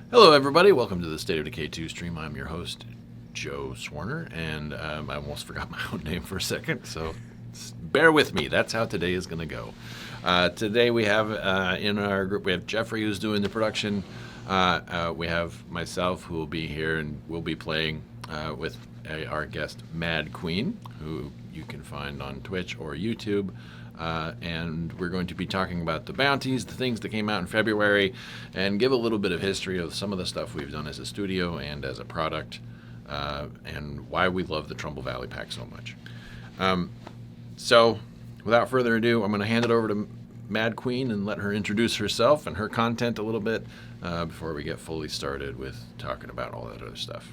Hello, everybody. Welcome to the State of Decay 2 stream. I'm your host, Joe Swarner, and I almost forgot my own name for a second, so bear with me. That's how today is going to go. Today we have in our group, we have Geoffrey, who's doing the production. We have myself, who will be here, and we'll be playing with our guest, ItsMadQueen, who you can find on Twitch or YouTube. And we're going to be talking about the Bounties, the things that came out in February, and give a little bit of history of some of the stuff we've done as a studio and as a product, and why we love the Trumbull Valley Pack so much. So, without further ado, I'm going to hand it over to ItsMadQueen and let her introduce herself and her content a little bit before we get fully started with talking about all that other stuff.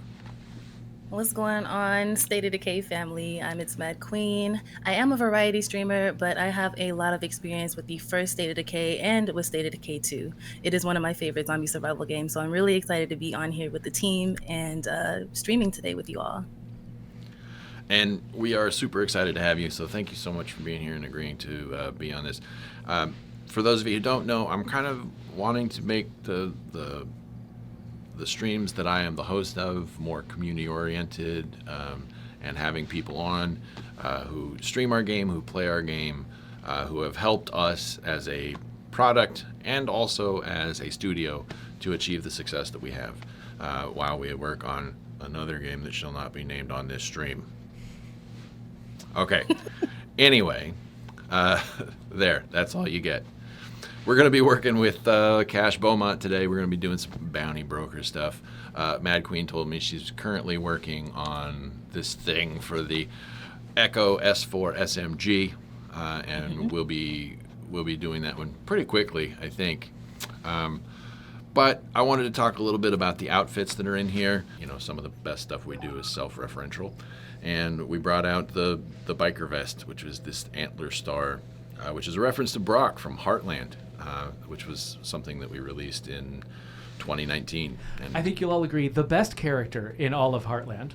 What's going on, State of Decay family? I'm ItsMadQueen. I am a variety streamer, but I have a lot of experience with the first State of Decay and with State of Decay 2. It is one of my favorite zombie survival games, so I'm really excited to be on here with the team and streaming today with you all. And we are super excited to have you, so thank you so much for being here and agreeing to be on this. For those of you who don't know, I'm kind of wanting to make the streams that I am the host of more community-oriented, and having people on who stream our game, who play our game, who have helped us as a product and also as a studio to achieve the success that we have while we work on another game that shall not be named on this stream. Okay. Anyway, that's all you get. We're going to be working with Cash Beaumont today. We're going to be doing some bounty broker stuff. ItsMadQueen told me she's currently working on this thing for the Echo S4 SMG, and we'll be doing that one pretty quickly, I think. But I wanted to talk a little bit about the outfits that are in here. You know, some of the best stuff we do is self-referential. And we brought out the biker vest, which was this antler star, which is a reference to Brock from Heartland, which was something that we released in 2019. And I think you'll all agree, the best character in all of Heartland.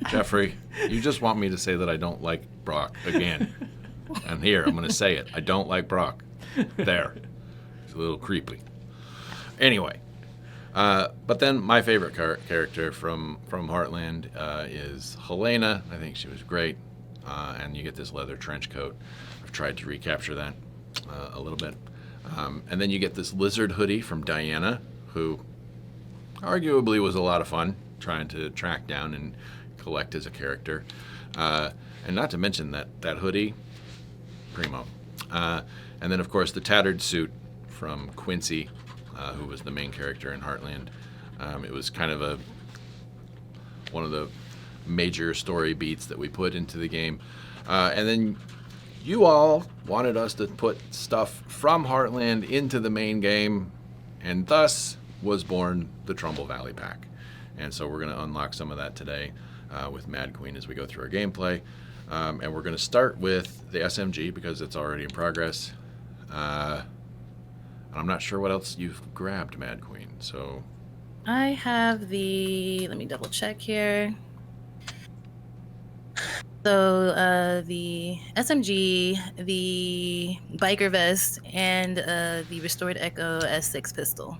Geoffrey, you just want me to say that I don't like Brock again. And here, I'm going to say it. I don't like Brock. There. It's a little creepy. Anyway, but then my favorite character from Heartland is Helena. I think she was great. And you get this leather trench coat. I've tried to recapture that a little bit. And then you get this lizard hoodie from Diana, who arguably was a lot of fun trying to track down and collect as a character. And not to mention that hoodie, primo. And then, of course, the tattered suit from Quincy, who was the main character in Heartland. It was kind of one of the major story beats that we put into the game. And then you all wanted us to put stuff from Heartland into the main game, and thus was born the Trumbull Valley Pack. And so we're going to unlock some of that today with ItsMadQueen as we go through our gameplay. And we're going to start with the SMG because it's already in progress. And I'm not sure what else you've grabbed, ItsMadQueen. So I have let me double check here. So the SMG, the biker vest, and the restored Echo S6 pistol.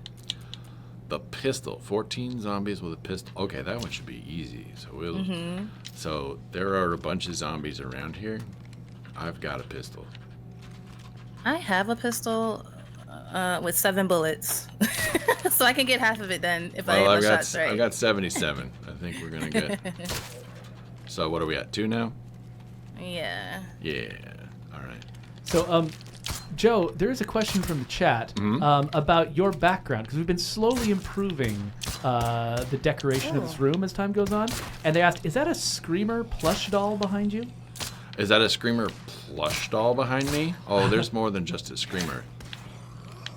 the pistol, 14 zombies with a pistol. Okay, that one should be easy. So there are a bunch of zombies around here. I've got a pistol. I have a pistol with 7 bullets, so I can get half of it then if I hit my shots right. I got 77. I think we're gonna get. So what are we at? 2 now? Yeah. Yeah. All right. So, Joe, there is a question from the chat about your background, because we've been slowly improving the decoration of this room as time goes on. And they asked, is that a Screamer plush doll behind you? Is that a Screamer plush doll behind me? Oh, there's more than just a Screamer.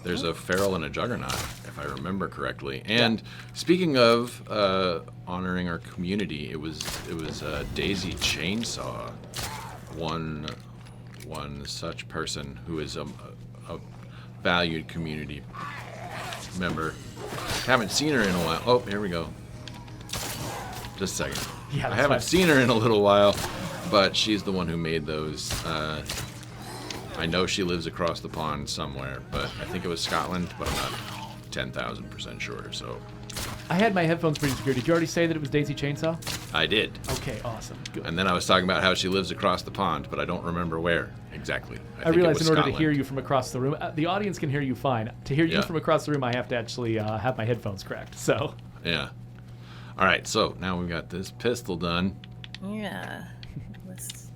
There's a Feral and a Juggernaut, if I remember correctly. And speaking of honoring our community, it was Daisy Chainsaw, one such person who is a valued community member. Haven't seen her in a while. Oh, here we go. Just a second. Yeah, I haven't seen her in a little while, but she's the one who made those. I know she lives across the pond somewhere, but I think it was Scotland, but I'm not 10,000% sure. So I had my headphones pretty secure. Did you already say that it was Daisy Chainsaw? I did. Okay, awesome. Good. And then I was talking about how she lives across the pond, but I don't remember where exactly. I think it realized was in order to Scotland. hear you from across the room, the audience can hear you fine. To hear you Yeah. from across the room, I have to actually have my headphones cracked. So, Yeah. All right, so now we've got this pistol done. Yeah. Let's...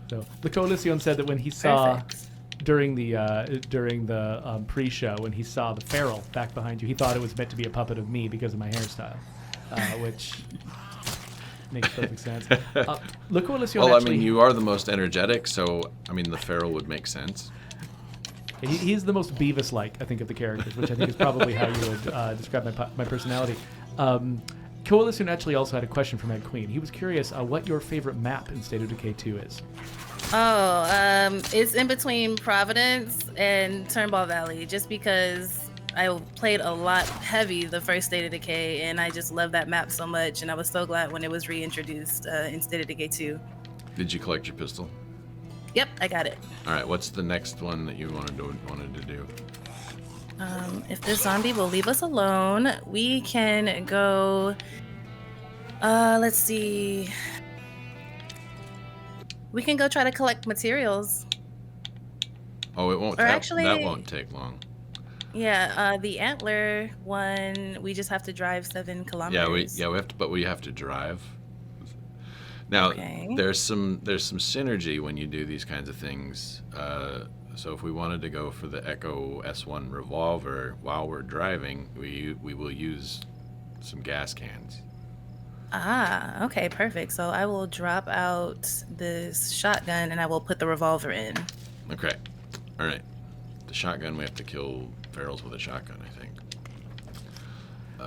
so the Coalition said that when he saw Perfect. during the pre-show, when he saw the feral back behind you, he thought it was meant to be a puppet of me because of my hairstyle, which makes perfect sense. Le Coalition Well, I actually, mean, you are the most energetic, so I mean, the feral would make sense. he's the most Beavis-like, I think, of the characters, which I think is probably how you would describe my personality. Coalition actually also had a question for MadQueen. He was curious what your favorite map in State of Decay 2 is. It's in between Providence and Turnbull Valley, just because I played a lot heavy the first State of Decay, and I just love that map so much, and I was so glad when it was reintroduced in State of Decay 2. Did you collect your pistol? Yep, I got it. All right, what's the next one that you wanted to do? If this zombie will leave us alone, we can go. Let's see. We can go try to collect materials. Oh, it won't. Or That actually- won't take long. Yeah, the antler one, we just have to drive 7 kilometers. We have to, but we have to drive. Now, Okay. there's some synergy when you do these kinds of things. So if we wanted to go for the Echo S1 revolver while we're driving, we will use some gas cans. Ah, okay, perfect. So I will drop out this shotgun and I will put the revolver in. Okay. All right. The shotgun, we have to kill ferals with a shotgun, I think.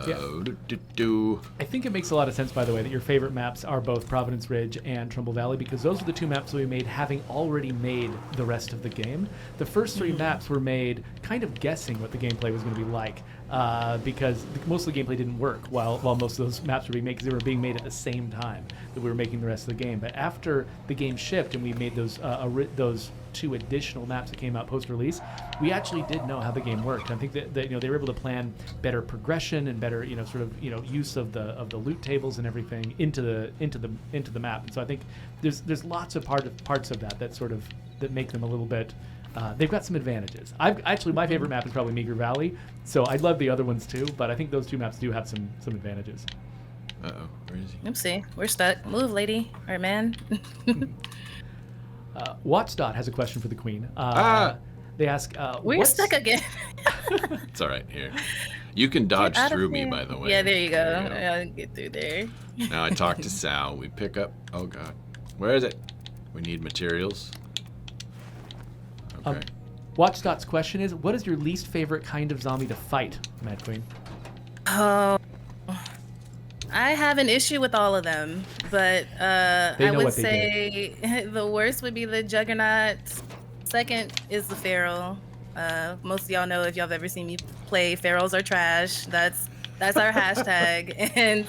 Yeah. I think it makes a lot of sense, by the way, that your favorite maps are both Providence Ridge and Trumbull Valley, because those are the two maps that we made having already made the rest of the game. The first 3 maps were made kind of guessing what the gameplay was going to be like, because most of the gameplay didn't work while most of those maps were being made, because they were being made at the same time that we were making the rest of the game. But after the game shipped and we made those 2 additional maps that came out post-release, we actually did know how the game worked. I think that they were able to plan better progression and better use of the loot tables and everything into the map. And so I think there's lots of parts of that make them a little bit. They've got some advantages. My favorite map is probably Meager Valley, so I love the other ones too. But I think those 2 maps do have some advantages. Uh-oh, where is he? Oopsie, we're stuck. Move, lady or man. Watchdot has a question for the Queen. They ask, We're stuck again. It's all right. Here. You can dodge Get out of through me, here. by the way. Yeah, there you go. There I'll get through there. Now I talk to Sal. We pick up. Oh God, where is it? We need materials. Okay. Watchdot's question is, what is your least favorite kind of zombie to fight, MadQueen? Oh, I have an issue with all of them, but They I know would what they say the worst would be the Juggernaut. Second is the Feral. Most of y'all know, if y'all have ever seen me play, Ferals are trash. That's our hashtag, and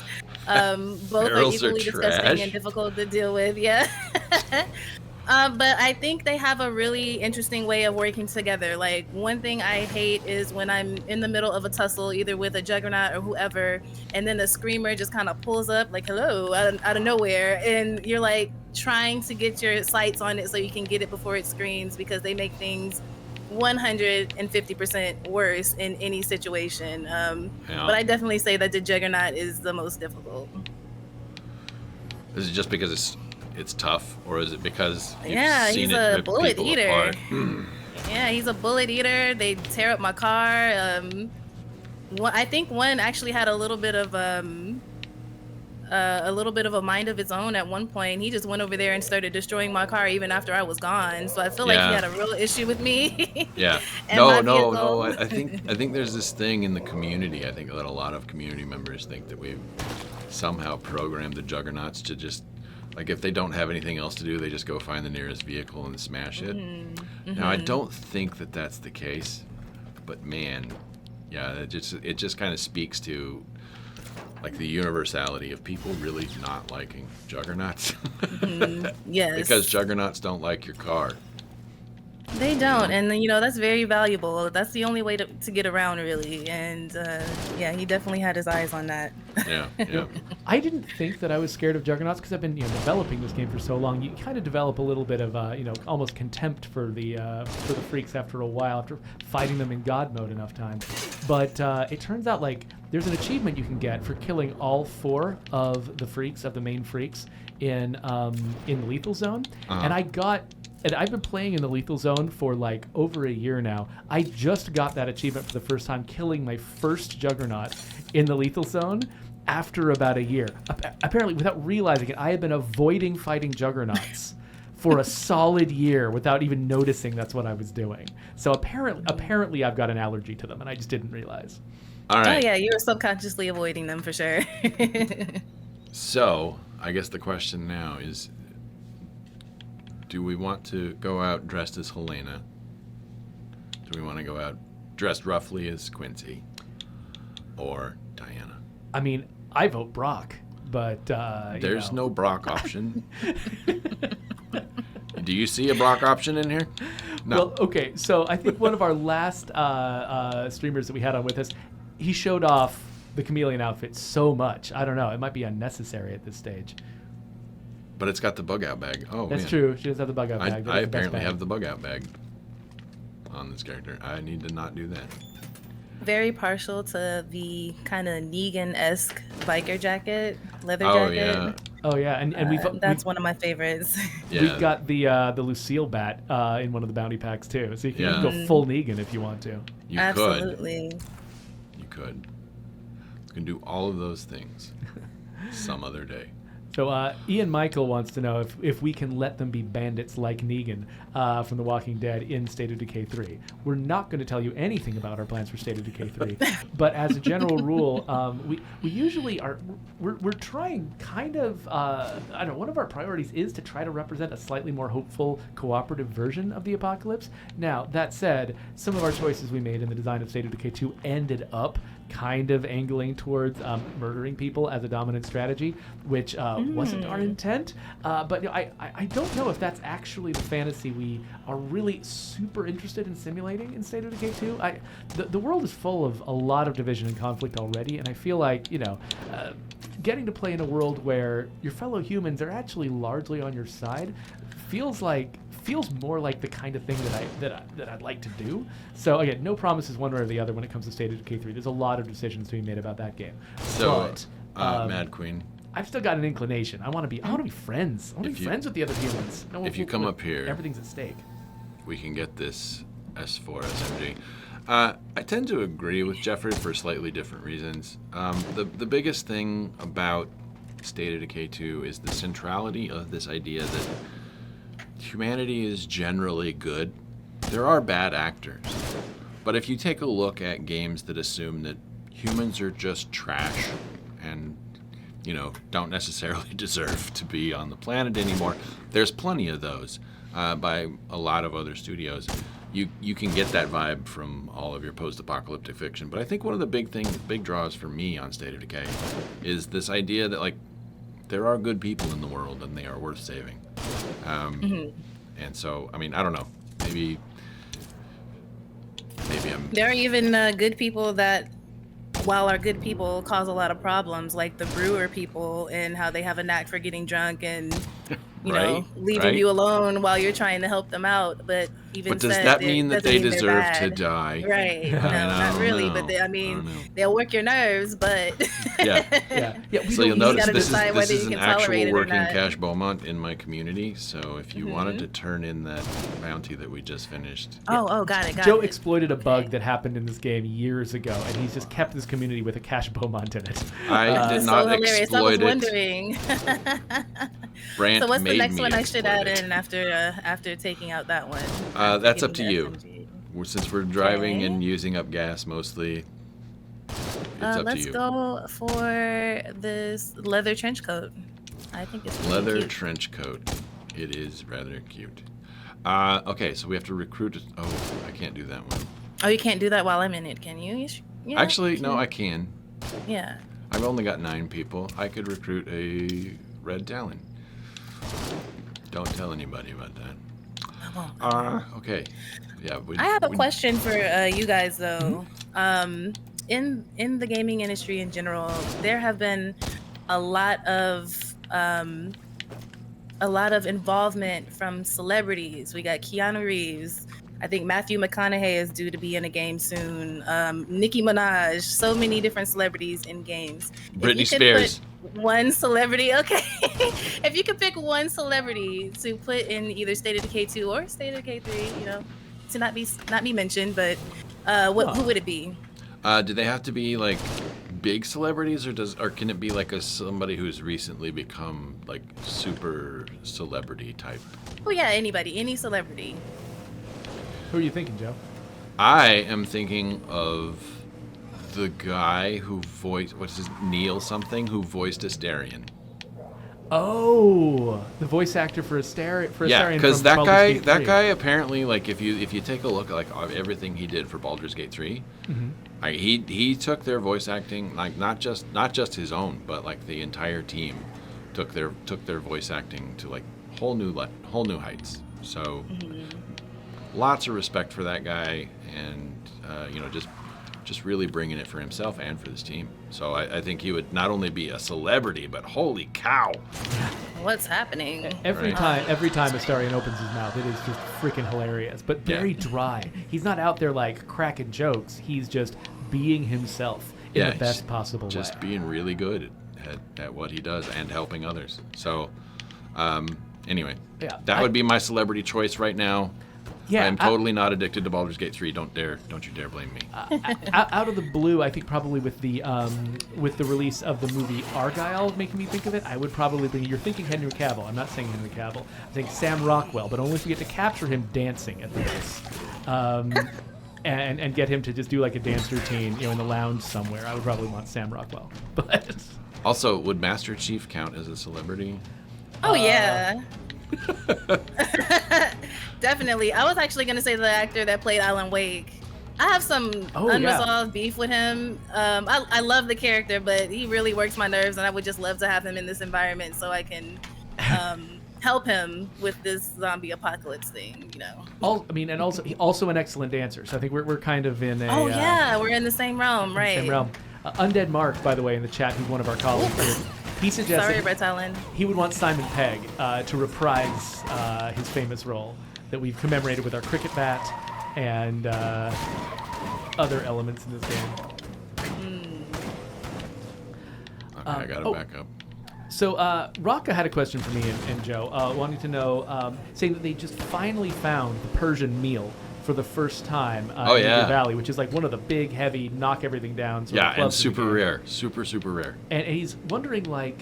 both Ferals are equally are disgusting trash? and difficult to deal with. Yeah. But I think they have a really interesting way of working together. Like, one thing I hate is when I'm in the middle of a tussle, either with a Juggernaut or whoever, and then the Screamer just kind of pulls up, like, hello, out of nowhere. And you're like trying to get your sights on it so you can get it before it screams, because they make things 150% worse in any situation. But I definitely say that the Juggernaut is the most difficult. Is it just because it's tough, or is it because you've Yeah, seen he's it a rip bullet people eater. apart? Yeah, he's a bullet eater. They tear up my car. I think one actually had a little bit of a mind of its own at one point. He just went over there and started destroying my car even after I was gone. So I feel like he had a real issue with me. Yeah. And my No. vehicle. I think there's this thing in the community. I think that a lot of community members think that we've somehow programmed the Juggernauts to just, like, if they don't have anything else to do, they just go find the nearest vehicle and smash it. Now, I don't think that that's the case, but man, yeah, it just kind of speaks to, like, the universality of people really not liking Juggernauts. Yes. Because Juggernauts don't like your car. They don't, and that's very valuable. That's the only way to get around, really. And yeah, he definitely had his eyes on that. Yeah, yeah. I didn't think that I was scared of juggernauts because I've been developing this game for so long. You kind of develop a little bit of almost contempt for the freaks after a while, after fighting them in God mode enough times. But it turns out like there's an achievement you can get for killing all 4 of the freaks, of the main freaks in the lethal zone, and And I've been playing in the lethal zone for like over a year now. I just got that achievement for the first time, killing my first juggernaut in the lethal zone after about a year. Apparently, without realizing it, I had been avoiding fighting juggernauts for a solid year without even noticing that's what I was doing. So apparently I've got an allergy to them, and I just didn't realize. All right. Oh yeah, you were subconsciously avoiding them for sure. So, I guess the question now is, do we want to go out dressed as Helena? Do we want to go out dressed roughly as Quincy? Or Diana? I mean, I vote Brock, but there's no Brock option. Do you see a Brock option in here? No. Well, okay, so I think one of our last streamers that we had on with us, he showed off the chameleon outfit so much. I don't know, it might be unnecessary at this stage. But it's got the bug out bag. Oh, That's man. true. She does have the bug out bag. I apparently have the bug out bag on this character. I need to not do that. Very partial to the kind of Negan-esque biker jacket, leather Oh, jacket. yeah. Oh yeah, and that's one of my favorites. Yeah. We've got the Lucille bat in one of the bounty packs too, so you can Yeah. go full Negan if you want to. You Absolutely. could. You could. You can do all of those things some other day. So Ian Michael wants to know if we can let them be bandits like Negan from The Walking Dead in State of Decay 3. We're not going to tell you anything about our plans for State of Decay 3, but as a general rule, we usually are we're trying kind of I don't know. One of our priorities is to try to represent a slightly more hopeful, cooperative version of the apocalypse. Now that said, some of our choices we made in the design of State of Decay 2 ended up kind of angling towards murdering people as a dominant strategy, which wasn't our intent. But I don't know if that's actually the fantasy we are really super interested in simulating in State of Decay 2. The world is full of a lot of division and conflict already, and I feel like, getting to play in a world where your fellow humans are actually largely on your side feels more like the kind of thing that I'd like to do. So again, no promises one way or the other when it comes to State of Decay 3. There's a lot of decisions to be made about that game. So, but, Mad Queen, I've still got an inclination. I want to be friends. I want to be friends with the other humans. If you come up here, everything's at stake. We can get this S4 SMG. I tend to agree with Geoffrey for slightly different reasons. The biggest thing about State of Decay 2 is the centrality of this idea that humanity is generally good. There are bad actors. But if you take a look at games that assume that humans are just trash and, don't necessarily deserve to be on the planet anymore, there's plenty of those by a lot of other studios. You can get that vibe from all of your post-apocalyptic fiction. But I think one of the big draws for me on State of Decay is this idea that, there are good people in the world and they are worth saving. And so, I don't know. Maybe I'm... There are even good people that, while our good people cause a lot of problems, like the brewer people and how they have a knack for getting drunk and, leaving you alone while you're trying to help them out. But But does that mean that they deserve to die? Right. No, not really. But they'll work your nerves, but... Yeah. So you'll notice this is an actual working Cash Beaumont in my community. So if you wanted to turn in that bounty that we just finished... Oh, got it. Joe exploited a bug that happened in this game years ago, and he's just kept this community with a Cash Beaumont in it. I did not exploit it. I was wondering. Brant so what's the next one I should add it. in after taking out that one? That's up to you. Since we're driving and using up gas mostly, it's up to let's you. go for this leather trench coat. I think it's really leather cute. trench coat. It is rather cute. Okay, so we have to recruit. Oh, I can't do that one. Oh, you can't do that while I'm in it, can you? Yeah, Actually, no, I can. Yeah. I've only got 9 people. I could recruit a Red Talon. Don't tell anybody about that. Okay. Yeah. I have a question for you guys though. In the gaming industry in general, there have been a lot of involvement from celebrities. We got Keanu Reeves. I think Matthew McConaughey is due to be in a game soon. Nicki Minaj. So many different celebrities in games. Britney Spears. One celebrity, okay. If you could pick one celebrity to put in either State of Decay 2 or State of Decay 3, you know, to not be mentioned, but who would it be? Do they have to be like big celebrities, or can it be like somebody who's recently become like super celebrity type? Oh yeah, anybody, any celebrity. Who are you thinking, Joe? I am thinking of the guy who voiced Neil something, who voiced Astarion. Oh, the voice actor for Astarion. Yeah, because that guy apparently, like, if you take a look at like everything he did for Baldur's Gate 3, he took their voice acting, like not just his own, but like the entire team took their voice acting to like whole new heights. So lots of respect for that guy, and just really bringing it for himself and for this team. So I think he would not only be a celebrity, but holy cow. What's happening? Every time Astarion opens his mouth, it is just freaking hilarious, but very dry. He's not out there like cracking jokes. He's just being himself in the best possible way. Just being really good at what he does and helping others. So anyway, that would be my celebrity choice right now. Yeah, I'm totally not addicted to Baldur's Gate 3. Don't you dare blame me. Out of the blue, I think probably with the release of the movie Argylle making me think of it, I would probably bring. You're thinking Henry Cavill. I'm not saying Henry Cavill. I'm saying Sam Rockwell, but only if we get to capture him dancing at this, and get him to just do like a dance routine, in the lounge somewhere. I would probably want Sam Rockwell. But also, would Master Chief count as a celebrity? Oh yeah. Definitely. I was actually going to say the actor that played Alan Wake. I have some unresolved beef with him. I love the character, but he really works my nerves, and I would just love to have him in this environment so I can help him with this zombie apocalypse thing, and also an excellent dancer. So I think we're kind of in a... Oh, yeah. We're in the same realm, right. Same realm. Undead Mark, by the way, in the chat, who's one of our colleagues here. He suggested he would want Simon Pegg to reprise his famous role that we've commemorated with our cricket bat and other elements in this game. Okay, I got to back up. So Raka had a question for me and Joe, wanting to know, saying that they just finally found the Persian meal for the first time in the Valley, which is like one of the big, heavy, knock everything down. And super rare. Super, super rare. And he's wondering, like,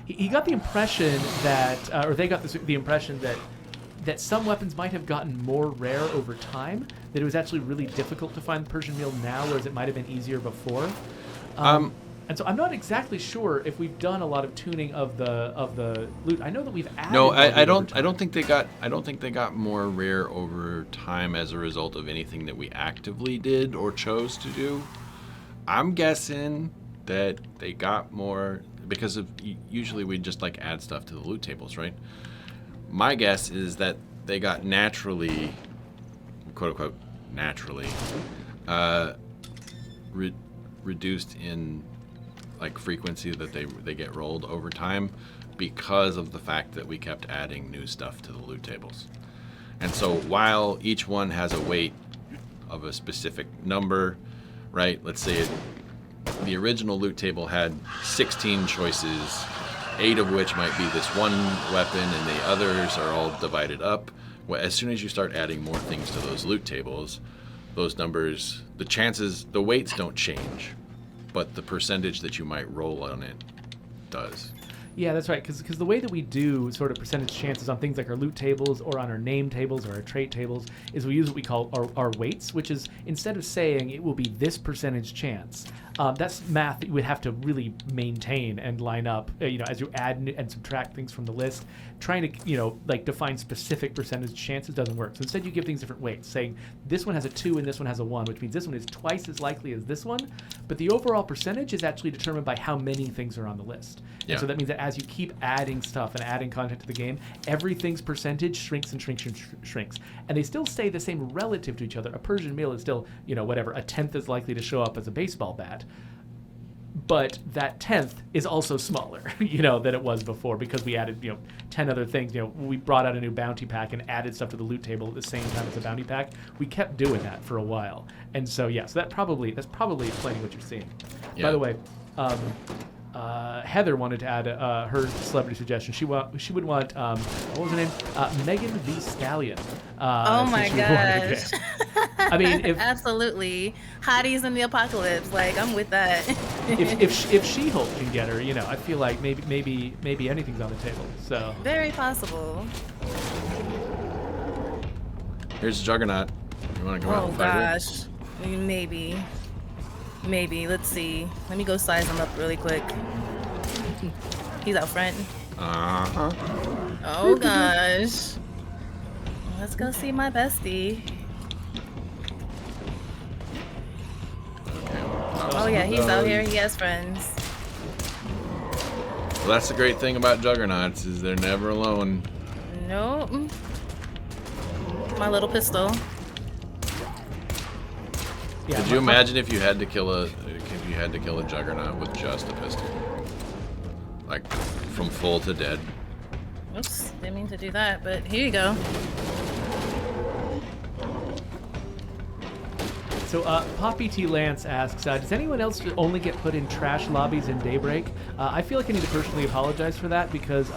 he got the impression that, or they got the impression that some weapons might have gotten more rare over time, that it was actually really difficult to find the Persian meal now, whereas it might have been easier before. And so I'm not exactly sure if we've done a lot of tuning of the loot. I know that we've added. No, I don't think they got more rare over time as a result of anything that we actively did or chose to do. I'm guessing that they got more because of usually we just like add stuff to the loot tables, right? My guess is that they got naturally, quote unquote, naturally reduced in like frequency that they get rolled over time because of the fact that we kept adding new stuff to the loot tables. And so while each one has a weight of a specific number, right? Let's say the original loot table had 16 choices, 8 of which might be this one weapon and the others are all divided up. Well, as soon as you start adding more things to those loot tables, those numbers, the weights don't change, but the percentage that you might roll on it does. Yeah, that's right, because the way that we do sort of percentage chances on things like our loot tables or on our name tables or our trait tables is we use what we call our weights, which is instead of saying it will be this percentage chance, That's math that you would have to really maintain and line up, as you add and subtract things from the list. Trying to, define specific percentage chances doesn't work. So instead you give things different weights, saying this one has a 2 and this one has a 1, which means this one is twice as likely as this one. But the overall percentage is actually determined by how many things are on the list. Yeah. And so that means that as you keep adding stuff and adding content to the game, everything's percentage shrinks and shrinks and shrinks. And they still stay the same relative to each other. A Persian meal is still, a tenth as likely to show up as a baseball bat. But that 10th is also smaller, than it was before because we added, 10 other things. We brought out a new bounty pack and added stuff to the loot table at the same time as the bounty pack. We kept doing that for a while. And so, so that's probably explaining what you're seeing. Yeah. By the way, Heather wanted to add her celebrity suggestion. She would want, what was her name? Megan Thee Stallion. Oh my gosh. I mean, absolutely. Hotties in the apocalypse. Like, I'm with that. if She-Hulk can get her, I feel like maybe anything's on the table. So very possible. Here's Juggernaut. You want to come out and fight her? Gosh. Maybe. Let's see. Let me go size him up really quick. He's out front. Uh-huh. Oh gosh. Let's go see my bestie. Okay, Oh yeah, he's out here. He has friends. Well, that's the great thing about Juggernauts is they're never alone. Nope. My little pistol. yeah, Could you imagine if you had to kill a Juggernaut with just a pistol? Like from full to dead. Oops, didn't mean to do that, but here you go. So Poppy T. Lance asks, does anyone else only get put in trash lobbies in Daybreak? I feel like I need to personally apologize for that because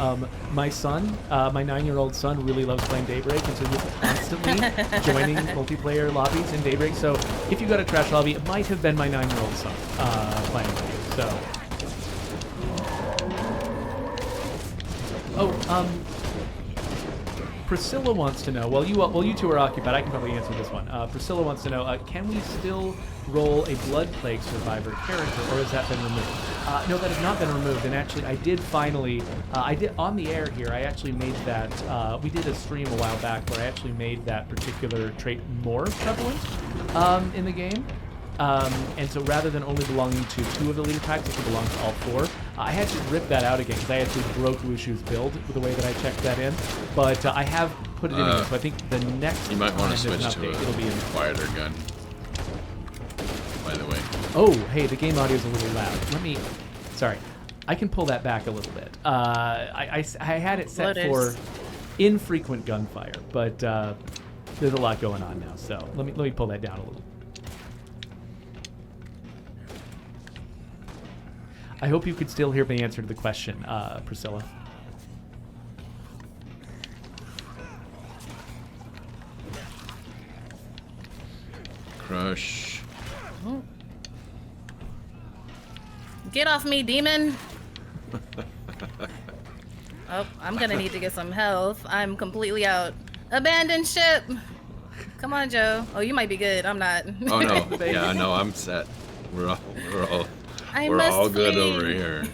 my son, my 9-year-old son, really loves playing Daybreak, and so he's constantly joining multiplayer lobbies in Daybreak. So if you got a trash lobby, it might have been my 9-year-old son playing with you. So. Priscilla wants to know, while you two are occupied, I can probably answer this one. Priscilla wants to know, can we still roll a Blood Plague Survivor character, or has that been removed? No, that has not been removed, and actually I did finally, on the air here, I actually made that, we did a stream a while back where I actually made that particular trait more prevalent in the game. And so rather than only belonging to 2 of the leader types, it could belong to all 4. I had to rip that out again because I actually broke Wushu's build with the way that I checked that in. But I have put it in again, so I think the next You might want to time switch there's an to update, it'll be in. a quieter gun. By the way. Oh, hey, the game audio is a little loud. Sorry. I can pull that back a little bit. I had it set Loaders. for infrequent gunfire, but there's a lot going on now, so let me pull that down a little. I hope you could still hear the answer to the question, Priscilla. Crush. Get off me, demon! Oh, I'm gonna need to get some health. I'm completely out. Abandon ship! Come on, Joe. Oh, you might be good. I'm not. Oh no. Yeah, no, I'm set. We're all I we're must all good flee. over here.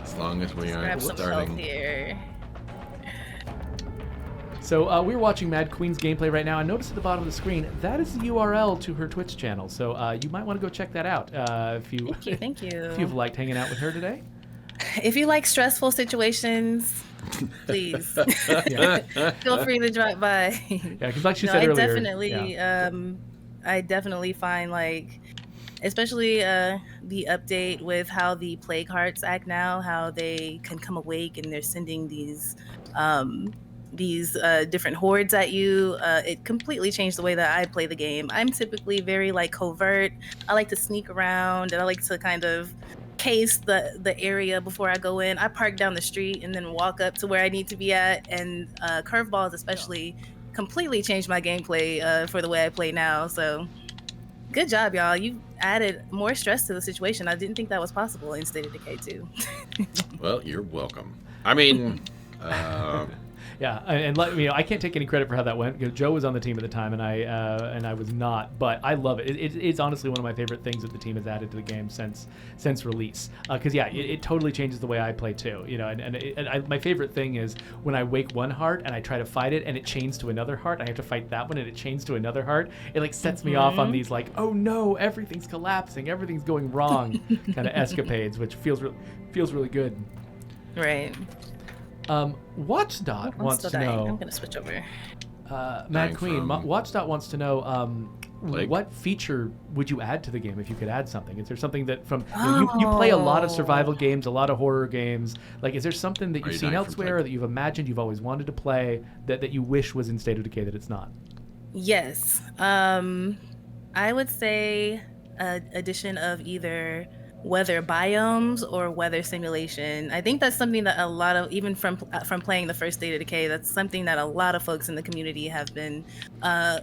As long as we Grab aren't some health starting. here. So we're watching Mad Queen's gameplay right now, and notice at the bottom of the screen, that is the URL to her Twitch channel. So you might want to go check that out if you Thank you. if you've liked hanging out with her today. If you like stressful situations, please feel free to drop by. Yeah, because like she No, said I earlier, definitely, yeah. I definitely find like, especially the update with how the plague hearts act now, how they can come awake and they're sending these different hordes at you. It completely changed the way that I play the game. I'm typically very like covert. I like to sneak around and I like to kind of case the area before I go in. I park down the street and then walk up to where I need to be at. And curveballs especially completely changed my gameplay for the way I play now. So good job, y'all. You added more stress to the situation. I didn't think that was possible in State of Decay 2. Well, you're welcome. I mean, Yeah, and I can't take any credit for how that went because Joe was on the team at the time, and I was not. But I love it. It's honestly one of my favorite things that the team has added to the game since release. Because it totally changes the way I play too. My favorite thing is when I wake one heart and I try to fight it, and it chains to another heart. I have to fight that one, and it chains to another heart. It like sets me off on these like, oh no, everything's collapsing, everything's going wrong kind of escapades, which feels really good. Right. WatchDot wants to know. I'm gonna switch over. MadQueen, WatchDot wants to know what feature would you add to the game if you could add something? Is there something that you play a lot of survival games, a lot of horror games. Like, is there something that you've seen elsewhere or that you've imagined you've always wanted to play that you wish was in State of Decay that it's not? Yes. I would say addition of either weather biomes or weather simulation. I think that's something that a lot of, even from playing the first State of Decay, that's something that a lot of folks in the community have been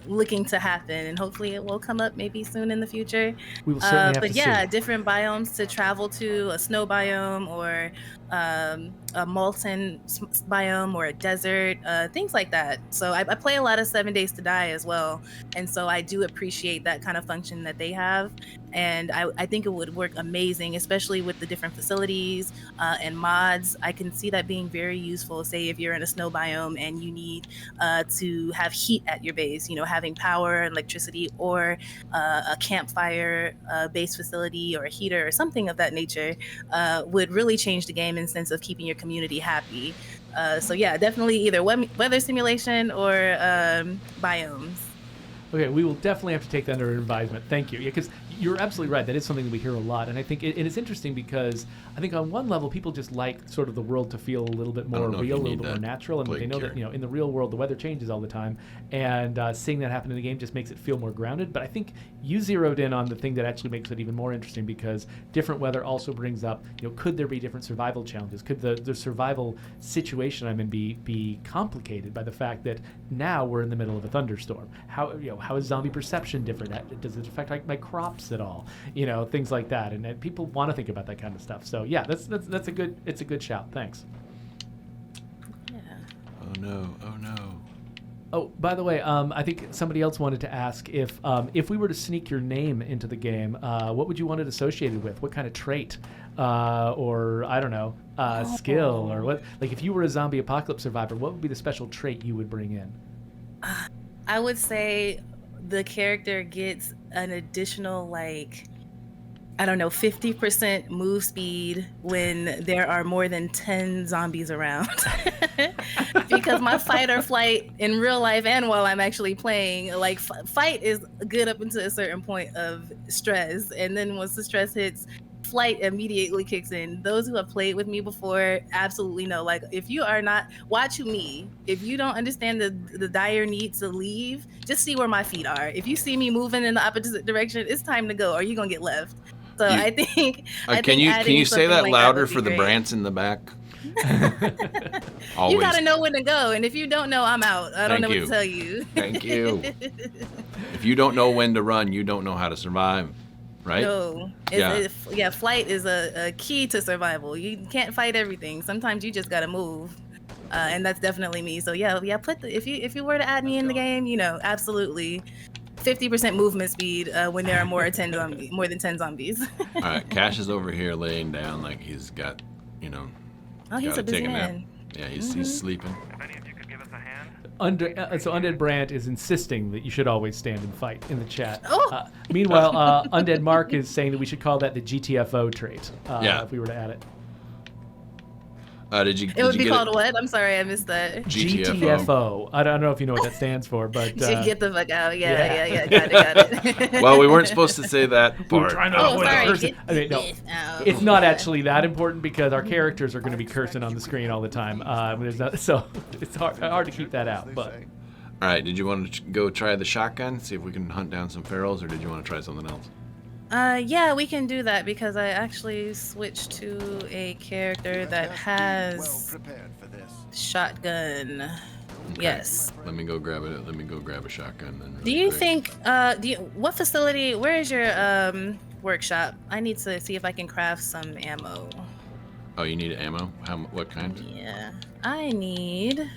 looking to happen, and hopefully it will come up maybe soon in the future. We will certainly have to see. Different biomes to travel to, a snow biome or a molten biome or a desert, things like that. So I play a lot of 7 Days to Die as well, and so I do appreciate that kind of function that they have, and I think it would work amazing, especially with the different facilities and mods. I can see that being very useful, say if you're in a snow biome and you need to have heat at your base, having power, electricity, or a campfire base facility or a heater or something of that nature would really change the game in sense of keeping your community happy. So yeah, definitely either weather simulation or biomes. Okay, we will definitely have to take that under advisement. Thank you. Yeah, because you're absolutely right. That is something that we hear a lot. And I think it is interesting because I think on one level, people just like sort of the world to feel a little bit more real, a little bit more natural. And they know that, in the real world, the weather changes all the time. And seeing that happen in the game just makes it feel more grounded. But I think you zeroed in on the thing that actually makes it even more interesting, because different weather also brings up, could there be different survival challenges? Could the survival situation I'm in be complicated by the fact that now we're in the middle of a thunderstorm? How is zombie perception different? Does it affect my crops at all? Things like that. And people want to think about that kind of stuff. So yeah, it's a good shout. Thanks. Yeah. Oh no. Oh, by the way, I think somebody else wanted to ask if we were to sneak your name into the game, what would you want it associated with? What kind of trait, or I don't know, skill, or what? Like, if you were a zombie apocalypse survivor, what would be the special trait you would bring in? I would say the character gets an additional 50% move speed when there are more than 10 zombies around. Because my fight or flight in real life and while I'm actually playing, fight is good up until a certain point of stress. And then once the stress hits, flight immediately kicks in. Those who have played with me before absolutely know, if you are not, watch me. If you don't understand the dire need to leave, just see where my feet are. If you see me moving in the opposite direction, it's time to go or you're going to get left. So I think can you say that louder for the Brants in the back? You gotta know when to go, and if you don't know, I'm out. I don't know what to tell you. Thank you. If you don't know when to run, you don't know how to survive, right? No. Flight is a key to survival. You can't fight everything. Sometimes you just gotta move, and that's definitely me. So yeah. If you were to add me in the game, absolutely. 50% movement speed when there are more than 10 zombies. All right, Cash is over here laying down like he's got, Oh, he's a busy man. Yeah, he's sleeping. If any of you could give us a hand. So Undead Brant is insisting that you should always stand and fight in the chat. Oh. Meanwhile, Undead Mark is saying that we should call that the GTFO trait. If we were to add it. It would be called what? I'm sorry, I missed that. GTFO. I don't know if you know what that stands for, but get the fuck out. Yeah. Got it. Well, we weren't supposed to say that part. We were trying to sorry. It's not actually that important because our characters are going to be cursing on the screen all the time. So it's hard to keep that out. But all right, did you want to go try the shotgun, see if we can hunt down some ferals, or did you want to try something else? Yeah, we can do that because I actually switched to a character that has shotgun. Okay. Yes. Let me go grab it. Let me go grab a shotgun then. Do you think? What facility? Where is your workshop? I need to see if I can craft some ammo. Oh, you need ammo? What kind? Yeah, I need.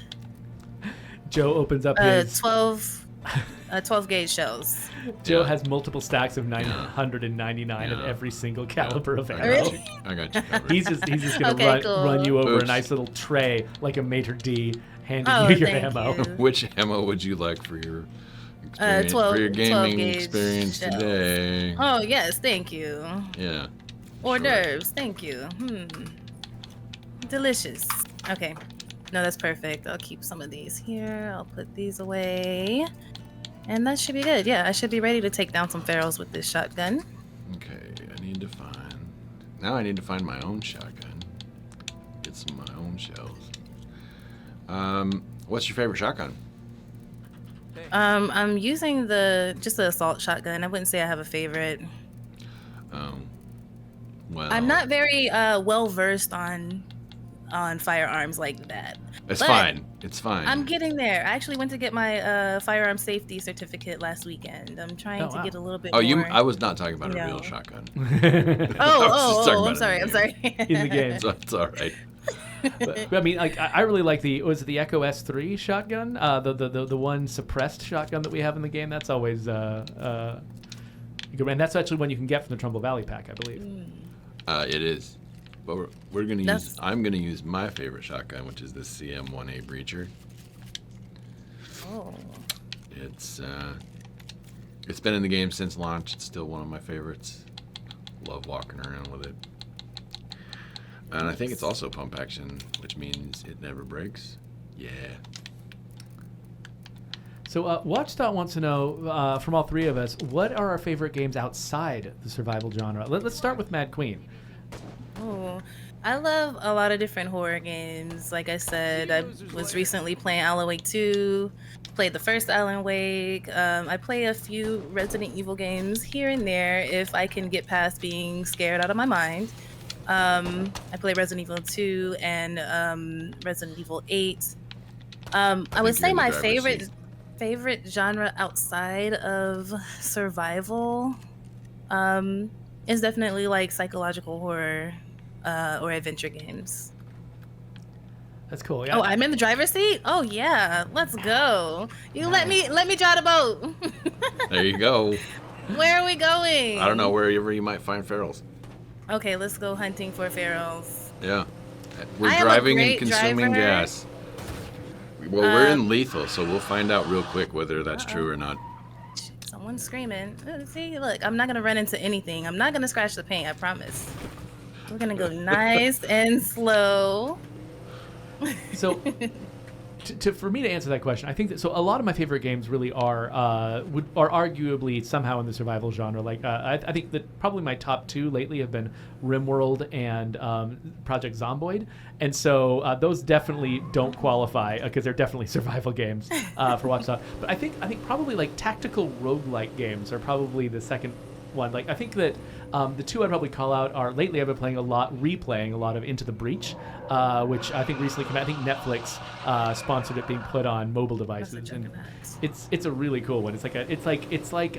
Joe opens up his 12 gauge shells. Joe Yeah. has multiple stacks of 999 of Yeah. every single caliber of I arrow. got you. I got you covered. He's just gonna Okay, cool. run you over a Oops. nice little tray like a maitre d, handing Oh, you your thank ammo. you. Which ammo would you like for your experience, 12 for your 12 gaming gauge experience shells. today? Oh yes, thank you. Yeah. Hors Sure. d'oeuvres, thank you. Delicious. Okay. No, that's perfect. I'll keep some of these here. I'll put these away. And that should be good. Yeah, I should be ready to take down some ferals with this shotgun. Okay, I need to find my own shotgun. Get some of my own shells. What's your favorite shotgun? I'm using just the assault shotgun. I wouldn't say I have a favorite. Well, I'm not very well versed on firearms like that. It's but fine. It's fine. I'm getting there. I actually went to get my firearm safety certificate last weekend. I'm trying Oh, to wow. get a little bit Oh, more. I was not talking about a No. real shotgun. Oh, I'm talking sorry. about I'm sorry. In the game. It's all right. But, I mean, like I really like was it the Echo S3 shotgun, the one suppressed shotgun that we have in the game. That's always and that's actually one you can get from the Trumbull Valley pack, I believe. It is. But we're gonna use. That's- I'm gonna use my favorite shotgun, which is the CM1A Breacher. Oh. It's been in the game since launch. It's still one of my favorites. Love walking around with it. And I think it's also pump action, which means it never breaks. Yeah. So Watchdot wants to know from all three of us, what are our favorite games outside the survival genre? Let's start with Mad Queen. Oh, I love a lot of different horror games. Like I said, I was recently playing Alan Wake 2, played the first Alan Wake. I play a few Resident Evil games here and there if I can get past being scared out of my mind. I play Resident Evil 2 and Resident Evil 8. I would you're say in the my driver's favorite genre outside of survival is definitely like psychological horror or adventure games. That's cool. Yeah. Oh, I'm in the driver's seat? Oh yeah, let's go. You let me drive the boat. There you go. Where are we going? I don't know, wherever you might find ferals. Okay, let's go hunting for ferals. Yeah. We're I am a driving and great consuming driver. gas. Well, we're in lethal, so we'll find out real quick whether that's true or not. Someone's screaming. See, look, I'm not gonna run into anything. I'm not gonna scratch the paint, I promise. We're gonna go nice and slow. So, for me to answer that question, I think that a lot of my favorite games really are arguably somehow in the survival genre. Like I think that probably my top two lately have been RimWorld and Project Zomboid, and so those definitely don't qualify because they're definitely survival games for Watchdog. But I think probably like tactical roguelike games are probably the second one. Like I think that the two I'd probably call out are lately I've been replaying a lot of Into the Breach, which I think recently came out. I think Netflix sponsored it being put on mobile devices, and it's a really cool one. It's like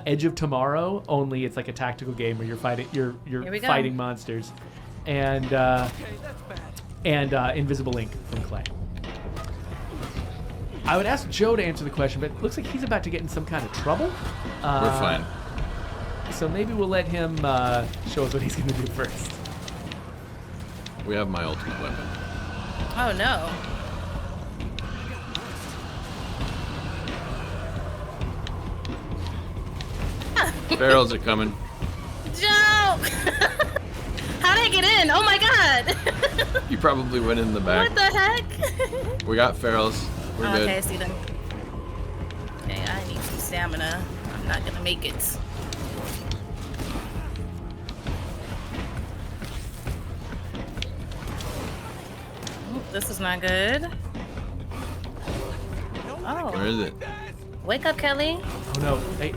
Edge of Tomorrow, only it's like a tactical game where you're fighting monsters, and Invisible Ink from Clay. I would ask Joe to answer the question, but it looks like he's about to get in some kind of trouble. We're fine. So maybe we'll let him show us what he's going to do first. We have my ultimate weapon. Oh no. Barrels are coming. Joe! How'd I get in? Oh my god! You probably went in the back. What the heck? We got ferals. We're good. Okay, I see them. Okay, I need some stamina. I'm not gonna make it. Ooh, this is not good. Where Oh, is it? wake up, Kelly. Oh no! Hey,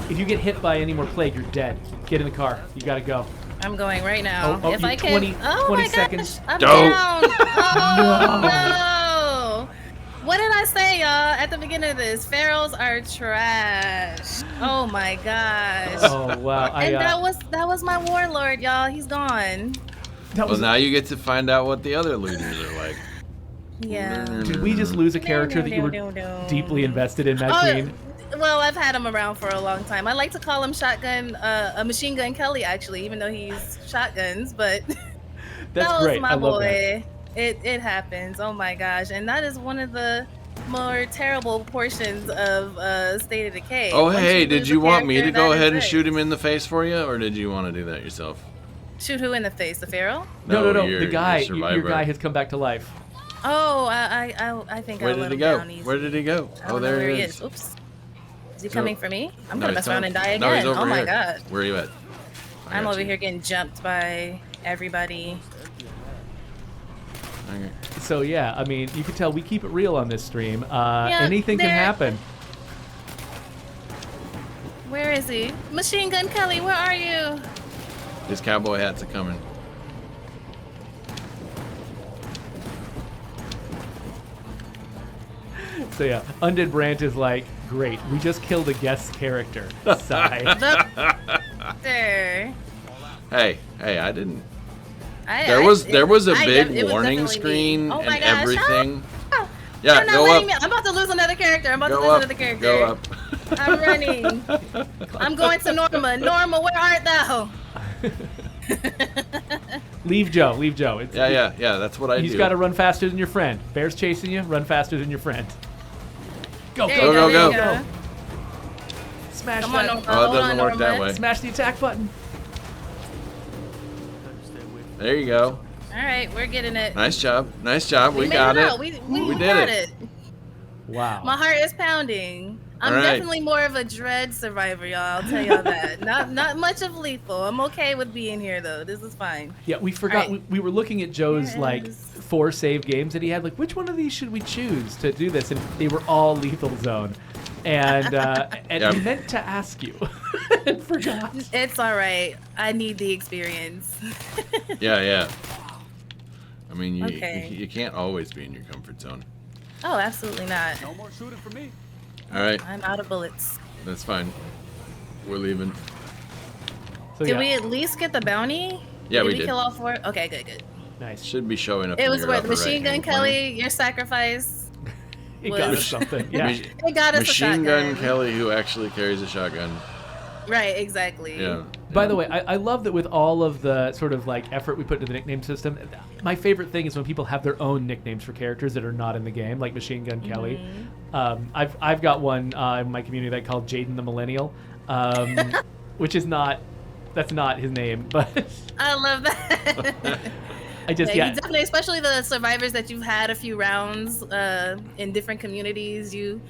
if you get hit by any more plague, you're dead. Get in the car. You gotta go. I'm going right now. Oh, if you- I can. 20 oh 20 my seconds. gosh! I'm Don't. down. Oh no! What did I say, y'all? At the beginning of this, ferals are trash. Oh my gosh! Oh wow! And that was my warlord, y'all. He's gone. that Well, was now you get to find out what the other looters are like. Yeah. Did we just lose a character that you were deeply invested in, MadQueen? Well, I've had him around for a long time. I like to call him a Machine Gun Kelly, actually, even though he's shotguns. But That's that was great. my I love boy. It happens. Oh my gosh! And that is one of the more terrible portions of State of Decay. Oh, Once hey, you did lose you a want me to character, go that ahead and is it. shoot him in the face for you, or did you want to do that yourself? Shoot who in the face? The Pharaoh? No. your- The guy, your your survivor. guy has come back to life. Oh, I think Where I'll did let he him go? down easy. Where did he go? I Oh, don't know there where he he is. Oops. Is he So- coming for me? I'm No, gonna he's mess around and die again. No, he's over Oh my here. god. Where are you at? I I'm got over you. here getting jumped by everybody. Okay. So yeah, I mean, you can tell we keep it real on this stream. Anything can there- happen. Where is he? Machine Gun Kelly, where are you? His cowboy hats are coming. So yeah, Undead Brant is like, great, we just killed a guest character. Sigh. There. Hey, I didn't. There was a big warning screen Oh my and gosh. everything. Ah, Yeah, they're not go letting up. me- I'm about to lose another character. I'm about to Go lose up. another character. Go up. I'm running. I'm going to Norma. Norma, where art thou? Leave Joe. Leave Joe. It's, Yeah. That's what I do. He's got to run faster than your friend. Bear's chasing you. Run faster than your friend. Go, There go, you go, go, go, go. go. Smash Come on, that. Norma. Oh, it Hold doesn't on, work that Norma. way. Smash the attack button. There you go. All right, we're getting it. Nice job. Nice job. We made got out. it. We did got it. Wow. My heart is pounding. I'm All right. definitely more of a dread survivor, y'all. I'll tell y'all that. Not much of lethal. I'm okay with being here though. This is fine. Yeah, we forgot. Right. We were looking at Joe's There like is. 4 save games that he had. Like, which one of these should we choose to do this? And they were all lethal zone. And Yeah. we meant to ask you and forgot. It's all right. I need the experience. Yeah. I mean, Okay. you can't always be in your comfort zone. Oh, absolutely not. No more shooting for me. All right, I'm out of bullets. that's fine. We're leaving. So, Did yeah, we at least get the bounty? Yeah, we we did. kill all 4? Okay, good. nice. Should be showing up. It in was your worth upper Machine Gun right-hand corner. Kelly, your sacrifice. It was- got us something. Yeah. Mach- It got us a Machine shotgun. Gun Kelly, who actually carries a shotgun. Right, exactly. Yeah. By the way, I love that with all of the sort of like effort we put into the nickname system, my favorite thing is when people have their own nicknames for characters that are not in the game, like Machine Gun Kelly. I've got one in my community that I call Jaden the Millennial, which is that's not his name, but I love that. I just You yeah. definitely, especially the survivors that you've had a few rounds in different communities, you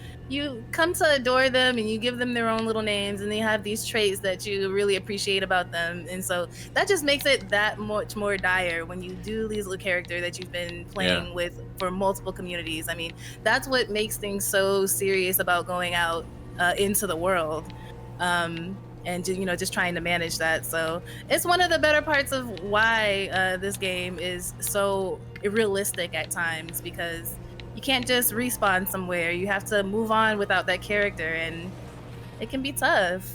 come to adore them and you give them their own little names, and they have these traits that you really appreciate about them, and so that just makes it that much more dire when you do these little character that you've been playing with for multiple communities. I mean, that's what makes things so serious about going out into the world. And just trying to manage that. So it's one of the better parts of why this game is so realistic at times, because you can't just respawn somewhere. You have to move on without that character, and it can be tough.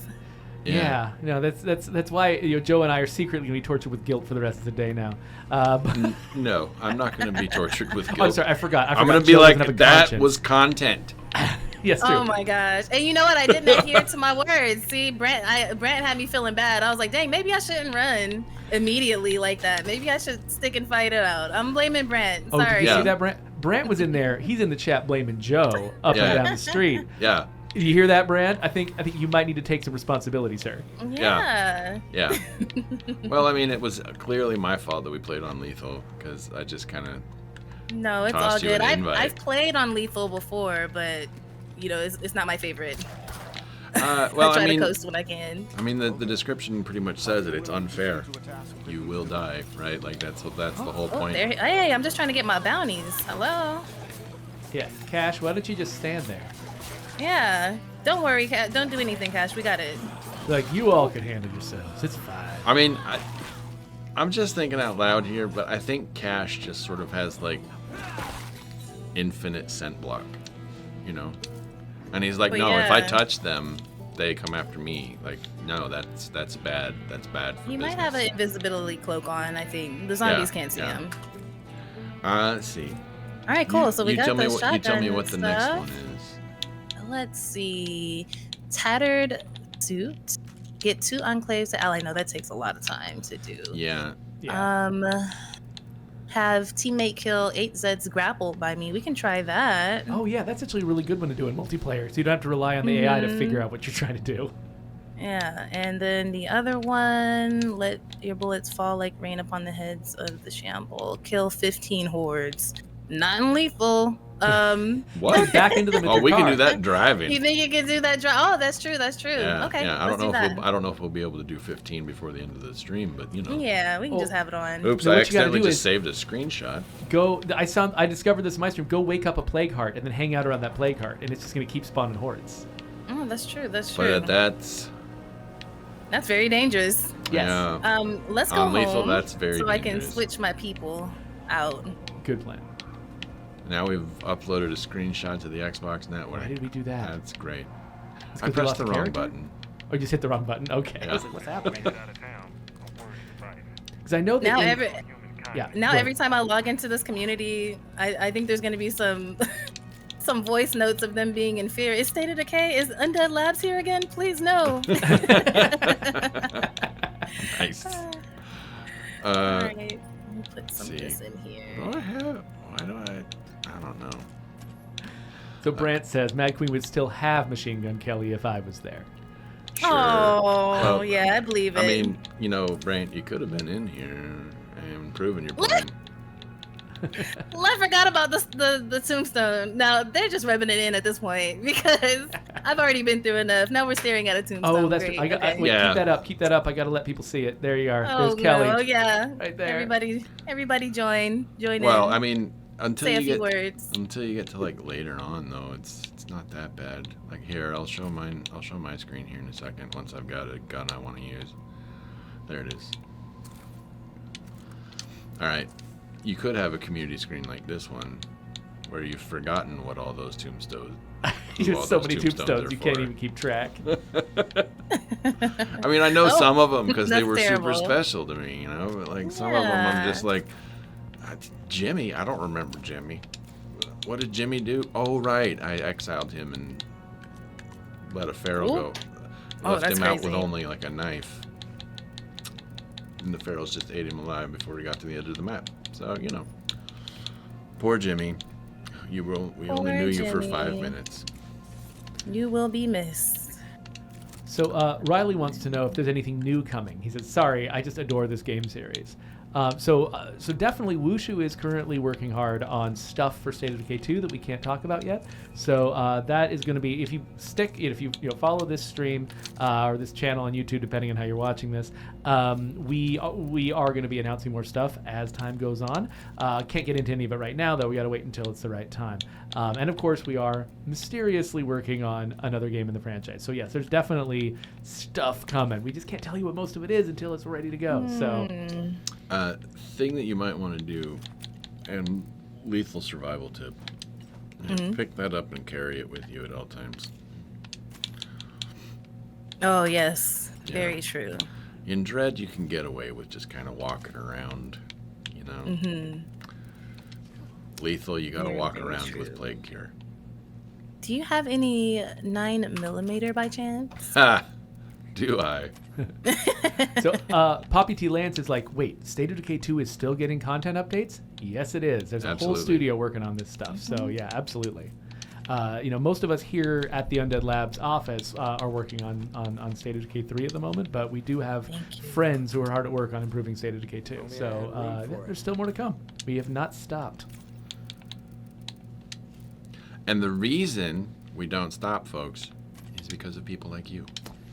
Yeah, no, that's why Joe and I are secretly gonna be tortured with guilt for the rest of the day now. No, I'm not going to be tortured with guilt. I'm sorry, I forgot. I'm going to be Joe like, doesn't have a that conscience." was content. Yes, true. Oh my gosh. And you know what? I didn't adhere to my words. See, Brant had me feeling bad. I was like, dang, maybe I shouldn't run immediately like that. Maybe I should stick and fight it out. I'm blaming Brant. Oh, did Sorry. you Yeah. see that, Brant? Brant was in there. He's in the chat blaming Joe up Yeah. and down the street. Yeah. Did you hear that, Brant? I think you might need to take some responsibility, sir. Yeah. Yeah. Well, I mean, it was clearly my fault that we played on lethal, because I just kind of... No, it's all Tossed you good. an invite. I've played on lethal before, but it's not my favorite. well, I try I mean, to coast when I can. the description pretty much says it. It's unfair. You will die, right? Like, that's the whole Oh, point. there. Hey, I'm just trying to get my bounties. Hello. Yeah, Cash, why don't you just stand there? Yeah. Don't worry, don't do anything, Cash. We got it. Like, you all can handle yourselves. It's fine. I mean, I'm just thinking out loud here, but I think Cash just sort of has, like, infinite scent block, And he's like, Well, no, if I yeah. touch them, they come after me. Like, no, that's bad. That's bad for He business. might have an invisibility cloak on, I think. The zombies can't see yeah. him. Let's see. All right, cool. So we got the shotgun. You tell me what the next stuff. one is. Let's see. Tattered suit. Get 2 enclaves to ally. No, that takes a lot of time to do. Yeah. Have teammate kill 8 Zeds grappled by me. We can try that. Oh yeah, that's actually a really good one to do in multiplayer. So you don't have to rely on the AI to figure out what you're trying to do. Yeah, and then the other one, let your bullets fall like rain upon the heads of the shamble. Kill 15 hordes. Non-lethal. What? Back into them with your we car. can do that driving. You think you can do that? Oh, that's true. That's true. Yeah, Okay. yeah. I let's don't do know that. I don't know if we'll be able to do 15 before the end of the stream, but you know. Yeah, we can just have it on. Oops! So I what you gotta accidentally do just is- saved a screenshot. I discovered this in my stream. Go wake up a plague heart and then hang out around that plague heart, and it's just gonna keep spawning hordes. Oh, that's true. That's true. But that's very dangerous. Yes. yeah. Let's go On lethal, home that's very so I can dangerous. switch my people out. Good plan. Now we've uploaded a screenshot to the Xbox network. Why did we do that? That's great. It's I 'cause we pressed lost the a wrong character? button. Oh, you just hit the wrong button. Okay. Yeah. I was like, what's happening? Because I know that. Now in- every yeah. now go every ahead. time I log into this community, I think there's gonna be some some voice notes of them being in fear. Is State of Decay? Is Undead Labs here again? Please no. Nice. All right. Let me put some see. of this in here. Why do I don't know. So Brant says MadQueen would still have Machine Gun Kelly if I was there. Sure. Oh, Well, yeah, I believe it. I mean, you know, Brant, you could have been in here and proven your point. Well, I forgot about the tombstone. Now they're just rubbing it in at this point because I've already been through enough. Now we're staring at a tombstone. Oh, that's Great. I got. okay. Wait, Yeah. Keep that up. Keep that up. I got to let people see it. There you are. Oh There's Kelly. no, yeah. Right there. Everybody join Well, in. I mean, until Say a you few get words. until you get to like later on though, it's not that bad. Like here, I'll show my screen here in a second once I've got a gun I want to use. There it is. All right. You could have a community screen like this one where you've forgotten what all those tombstones There's all so those many tombstones tombstones are you can't for. even keep track. I mean, I know Oh, some of them because they that's were terrible. super special to me, you know. But like some of them, I'm just like, Jimmy. I don't remember Jimmy. What did Jimmy do? Oh, right, I exiled him and let a pharaoh Ooh. go. Oh, Left that's him out with crazy. only like a knife, and the pharaohs just ate him alive before he got to the edge of the map. So you know, poor Jimmy. We only Poor knew you for Jimmy. 5 minutes. You will be missed. So Riley wants to know if there's anything new coming. He says, "Sorry, I just adore this game series." So definitely Wushu is currently working hard on stuff for State of Decay 2 that we can't talk about yet. So that is going to be, if you follow this stream or this channel on YouTube, depending on how you're watching this, we are going to be announcing more stuff as time goes on. Can't get into any of it right now, though. We got to wait until it's the right time. And of course, we are mysteriously working on another game in the franchise. So yes, there's definitely stuff coming. We just can't tell you what most of it is until it's ready to go. So. Thing that you might want to do, and lethal survival tip, pick that up and carry it with you at all times. Oh yes, Yeah. very true. In Dread, you can get away with just kind of walking around, you know. Lethal, you got to Very, walk very around true. with Plague Cure. Do you have any 9mm by chance? Ha! Do I? So Poppy T. Lance is like, wait, State of Decay 2 is still getting content updates? Yes, it is. There's a Absolutely. whole studio working on this stuff. So yeah, absolutely. Most of us here at the Undead Labs office are working on State of Decay 3 at the moment, but we do have friends who are hard at work on improving State of Decay 2. So there's still more to come. We have not stopped. And the reason we don't stop, folks, is because of people like you.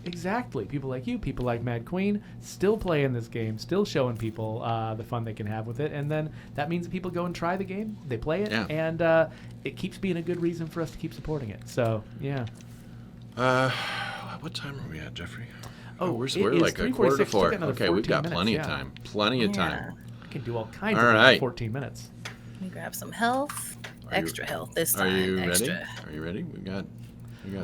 Exactly. People like you, people like MadQueen, still playing this game, still showing people the fun they can have with it. And then that means that people go and try the game, they play it, Yeah. and it keeps being a good reason for us to keep supporting it. So, yeah. What time are we at, Geoffrey? Oh, we're it is like a quarter to 3:46. Still four. got another Okay, we've 14 got minutes, plenty yeah. of time. Plenty of Yeah. time. I can do all kinds All of things right. in 14 minutes. Let me grab some health. Are you- Extra health this Are time. you extra. ready? Are you ready? We got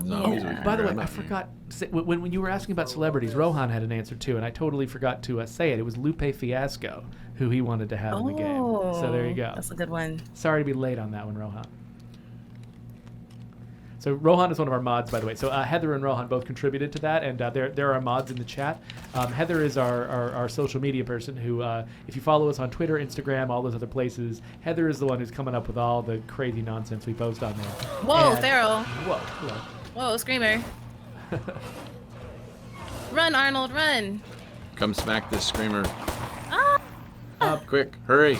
zombies. Yeah. We can By the way, grab I up here. forgot, when you were asking about celebrities, Rohan had an answer too, and I totally forgot to say it. It was Lupe Fiasco, who he wanted to have in the game. So there you go. That's a good one. Sorry to be late on that one, Rohan. So Rohan is one of our mods, by the way. So Heather and Rohan both contributed to that, and there are mods in the chat. Heather is our social media person who, if you follow us on Twitter, Instagram, all those other places, Heather is the one who's coming up with all the crazy nonsense we post on there. Whoa, Feral. Whoa, hello. Whoa, Screamer. Run, Arnold, run. Come smack this screamer. Ah! Quick, hurry.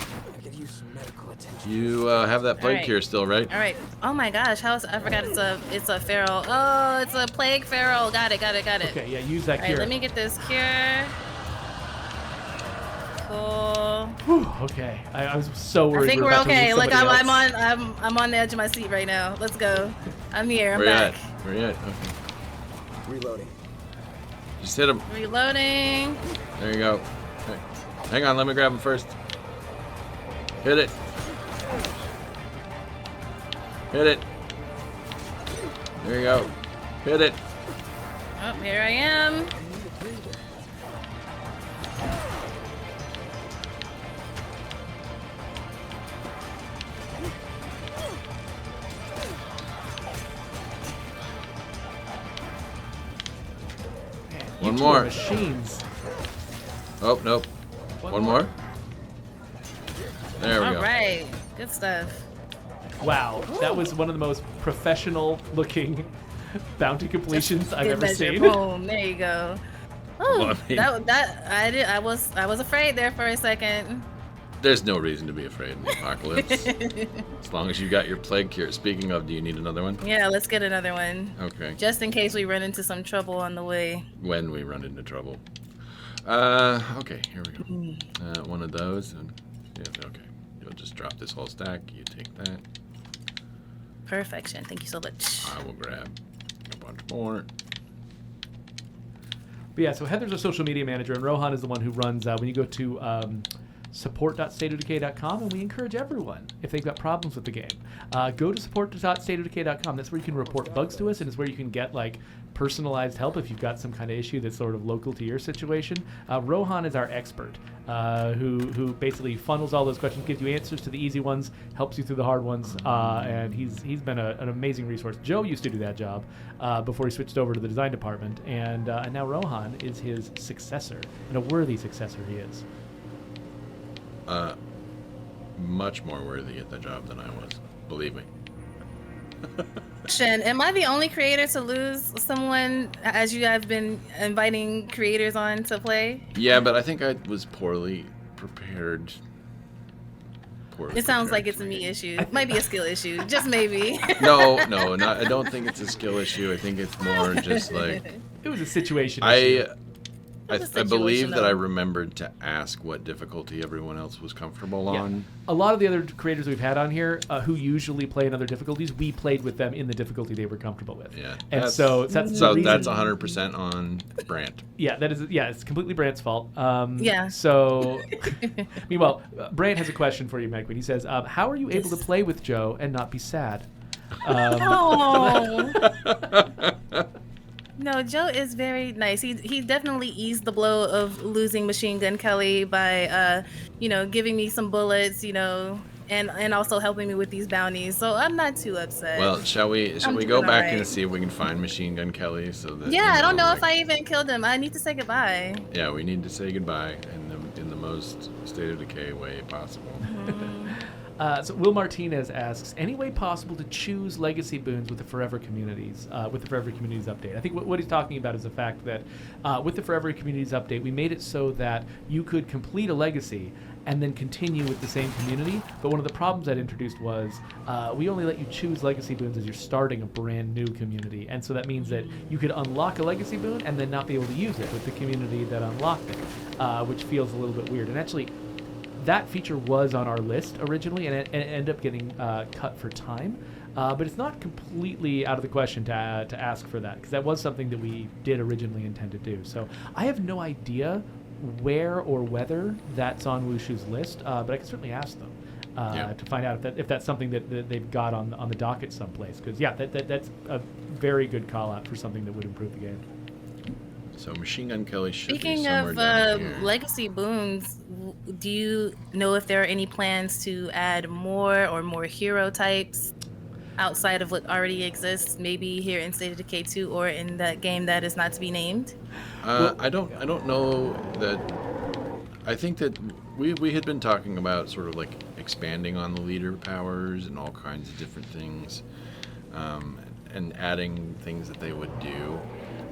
You have that plague Alright. cure still, right? All right. Oh my gosh, I forgot it's a feral. Oh, it's a plague feral. Got it. Okay, yeah, use that All right, cure. let me get this cure. Cool. Whew, okay, I was so worried. I think we we're about to lose okay. Look, somebody I'm on the edge of my seat right now. Let's go. I'm here. I'm Where you back. at? Where you at? Okay. Reloading. Just hit him. Reloading. There you go. Okay. Hang on, let me grab him first. Hit it. Hit it. There you go. Hit it. Oh, here I am. Man, One you two more. are machines. Oh, nope. One more. There we All go. right. Good stuff. Wow, that was one of the most professional-looking bounty completions I've Good ever measure. seen. Boom. There you go. Oh, Well, I mean- I was afraid there for a second. There's no reason to be afraid in the apocalypse. As long as you got your plague cure. Speaking of, do you need another one? Yeah, let's get another one. Okay. Just in case we run into some trouble on the way. When we run into trouble. Okay, here we go. One of those. And, yeah, okay. You'll just drop this whole stack. You take that. Perfection. Thank you so much. I will grab a bunch more. But yeah, so Heather's a social media manager, and Rohan is the one who runs, when you go to support.stateofdecay.com, and we encourage everyone, if they've got problems with the game, go to support.stateofdecay.com. That's where you can report bugs to us, and it's where you can get like personalized help if you've got some kind of issue that's sort of local to your situation. Rohan is our expert, who basically funnels all those questions, gives you answers to the easy ones, helps you through the hard ones, and he's been an amazing resource. Joe used to do that job before he switched over to the design department, and now Rohan is his successor, and a worthy successor he is. Much more worthy at the job than I was. Believe me. Shen, am I the only creator to lose someone as you have been inviting creators on to play? Yeah, but I think I was poorly prepared. It sounds like it's a me issue. It might be a skill issue. Just maybe. No, I don't think it's a skill issue. I think it's more just like It was a situation issue. I It's a believe situation, that I though. remembered to ask what difficulty everyone else was comfortable Yeah. on. A lot of the other creators we've had on here who usually play in other difficulties, we played with them in the difficulty they were comfortable with. Yeah, And that's- so that's the So reason- that's 100% on Brant. Yeah, it's completely Brant's fault. Yeah. So, meanwhile, Brant has a question for you, MadQueen. He says, how are you able to play with Joe and not be sad? Oh. No, Joe is very nice. He definitely eased the blow of losing Machine Gun Kelly by giving me some bullets, and also helping me with these bounties. So I'm not too upset. Well, shall we I'm go doing back alright. and see if we can find Machine Gun Kelly so that yeah, I don't know if like- I even killed him. I need to say goodbye. Yeah, we need to say goodbye in the most State of Decay way possible. So Will Martinez asks, any way possible to choose legacy boons with the Forever Communities, update? I think what he's talking about is the fact that with the Forever Communities update, we made it so that you could complete a legacy and then continue with the same community. But one of the problems that introduced was we only let you choose legacy boons as you're starting a brand new community. And so that means that you could unlock a legacy boon and then not be able to use it with the community that unlocked it, which feels a little bit weird. And actually, that feature was on our list originally, and it ended up getting cut for time. But it's not completely out of the question to ask for that, because that was something that we did originally intend to do. So I have no idea where or whether that's on Wushu's list, but I can certainly ask them to find out if that's something that they've got on the docket someplace. Because, yeah, that's a very good call-out for something that would improve the game. So Machine Gun Kelly should be Speaking somewhere of down here. legacy boons, do you know if there are any plans to add more hero types outside of what already exists, maybe here in State of Decay 2 or in that game that is not to be named? I don't know that. I think that we had been talking about sort of like expanding on the leader powers and all kinds of different things, and adding things that they would do.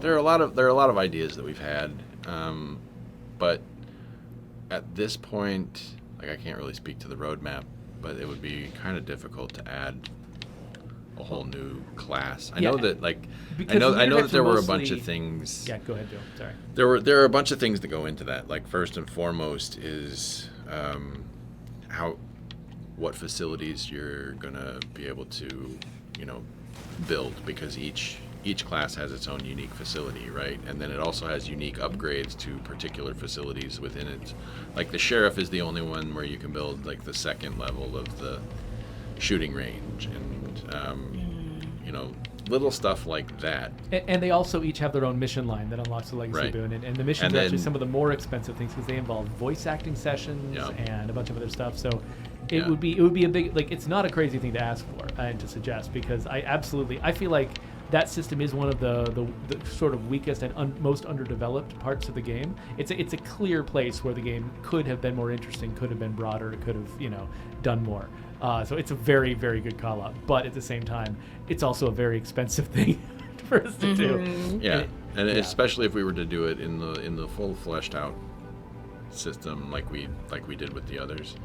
There are a lot of ideas that we've had, but at this point, like I can't really speak to the roadmap, but it would be kind of difficult to add a whole new class. I know that like I know that there were a bunch of things. Yeah, go ahead, Joe. Sorry. There are a bunch of things that go into that. Like first and foremost is what facilities you're gonna be able to build, because each class has its own unique facility, right? And then it also has unique upgrades to particular facilities within it. Like the sheriff is the only one where you can build like the second level of the shooting range, and little stuff like that. And they also each have their own mission line that unlocks the legacy Right. boon, and the missions are actually some of the more expensive things because they involve voice acting sessions and a bunch of other stuff. So it would be a big, like, it's not a crazy thing to ask for and to suggest, because I feel like that system is one of the sort of weakest and most underdeveloped parts of the game. It's a clear place where the game could have been more interesting, could have been broader, could have done more. So it's a very, very good call out, but at the same time, it's also a very expensive thing for us to do. Yeah, and especially if we were to do it in the full fleshed out system like we did with the others,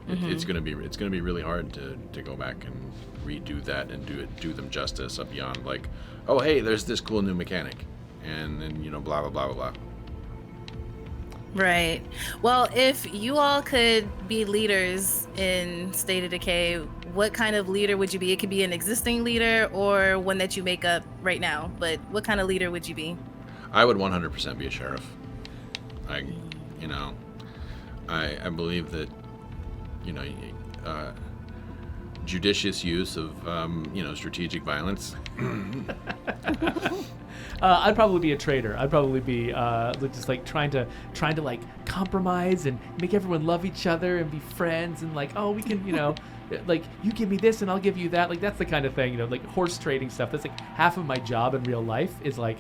it's gonna be really hard to go back and redo that and do them justice up beyond like, oh hey, there's this cool new mechanic, and then blah blah blah blah blah. Right. Well, if you all could be leaders in State of Decay, what kind of leader would you be? It could be an existing leader or one that you make up right now, but what kind of leader would you be? I would 100% be a sheriff. I believe that judicious use of strategic violence. I'd probably be a traitor. I'd probably be just like trying to like compromise and make everyone love each other and be friends, and like, oh, we can like, you give me this and I'll give you that. Like, that's the kind of thing, like horse trading stuff. That's like half of my job in real life is like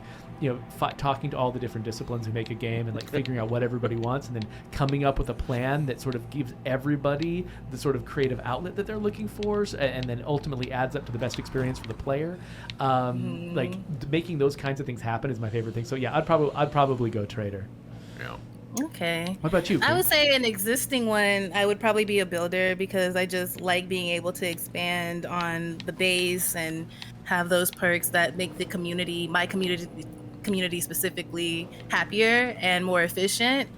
talking to all the different disciplines who make a game and like figuring out what everybody wants and then coming up with a plan that sort of gives everybody the sort of creative outlet that they're looking for, and then ultimately adds up to the best experience for the player. Like making those kinds of things happen is my favorite thing. So yeah, I'd probably go trader. Yeah. Okay. What about you? I would say an existing one, I would probably be a builder, because I just like being able to expand on the base and have those perks that make the community, my community specifically, happier and more efficient.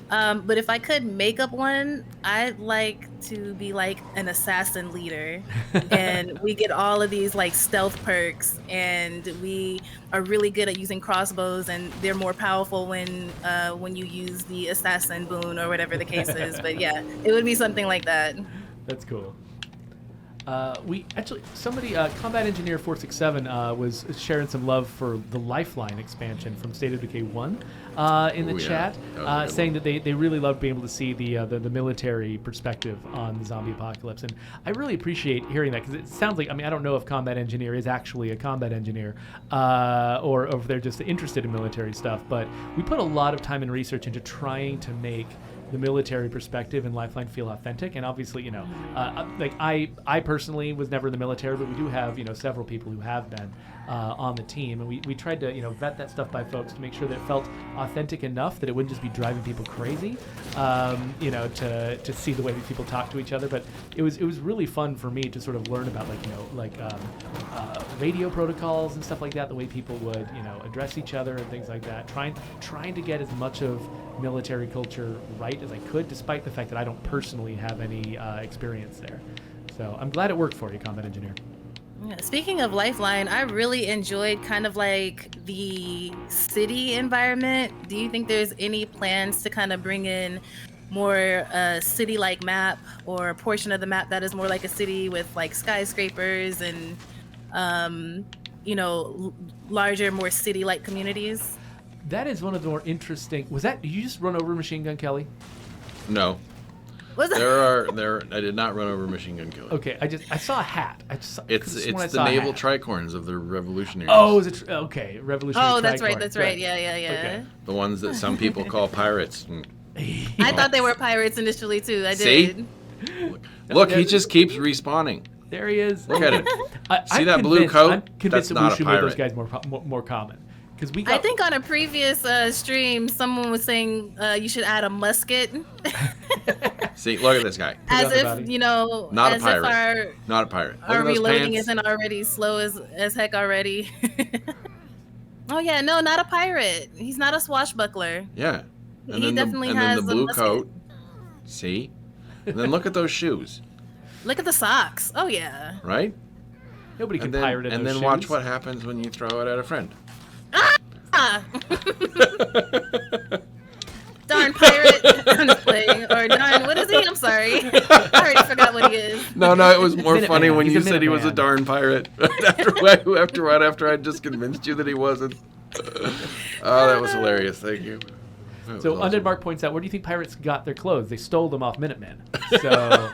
But if I could make up one, I'd like to be like an assassin leader, and we get all of these like stealth perks, and we are really good at using crossbows, and they're more powerful when you use the assassin boon or whatever the case is. But yeah, it would be something like that. That's cool. We actually, somebody, Combat Engineer 467 was sharing some love for the Lifeline expansion from State of Decay 1 in the chat, saying that they really loved being able to see the military perspective on the zombie apocalypse. And I really appreciate hearing that, because it sounds like, I don't know if Combat Engineer is actually a combat engineer or if they're just interested in military stuff, but we put a lot of time and research into trying to make the military perspective in Lifeline feel authentic. And obviously, like I personally was never in the military, but we do have, several people who have been on the team, and we tried to, vet that stuff by folks to make sure that it felt authentic enough that it wouldn't just be driving people crazy, to see the way that people talk to each other. But it was really fun for me to sort of learn about radio protocols and stuff like that, the way people would, address each other and things like that, trying to get as much of military culture right as I could, despite the fact that I don't personally have any experience there. So I'm glad it worked for you, Combat Engineer. Yeah, speaking of Lifeline, I really enjoyed kind of like the city environment. Do you think there's any plans to kind of bring in more city-like map, or a portion of the map that is more like a city with like skyscrapers and larger, more city-like communities? That is one of the more interesting. Was that, did you just run over Machine Gun Kelly? No. Was that? I did not run over Machine Gun Kelly. Okay, I saw a hat. It's the naval tricorns of the revolutionaries. Oh, is it? Okay, revolutionary. Oh, that's right. tricorn. That's right. Yeah. Okay. The ones that some people call pirates. I thought they were pirates initially too. I See? did. Look, he just keeps respawning. There he is. Look at him. I'm that blue convinced- coat? I'm convinced That's that not we a should make those pirate. guys more common. Because we I got. think on a previous stream, someone was saying you should add a musket, See, look at this guy. as on the if body. Not a as pirate. if Not a pirate. Look our at those reloading pants. isn't already slow as heck already. Oh yeah, no, not a pirate. He's not a swashbuckler. Yeah. He And then definitely and then has the a blue musket. coat. See? And then look at those shoes, Look at the socks. Oh yeah. right? Nobody can And then, pirate in and those then watch shoes. what happens when you throw it at a friend. Ah! Darn pirate. I'm just playing. Or darn, what is he? I'm sorry. I already forgot what he is. No, it was more Minuteman. funny when He's you a said he was a Minuteman. darn pirate. after I just convinced you that he wasn't. Oh, that was hilarious. Thank you. That So was awesome. Undead Mark points out, where do you think pirates got their clothes? They stole them off Minutemen. So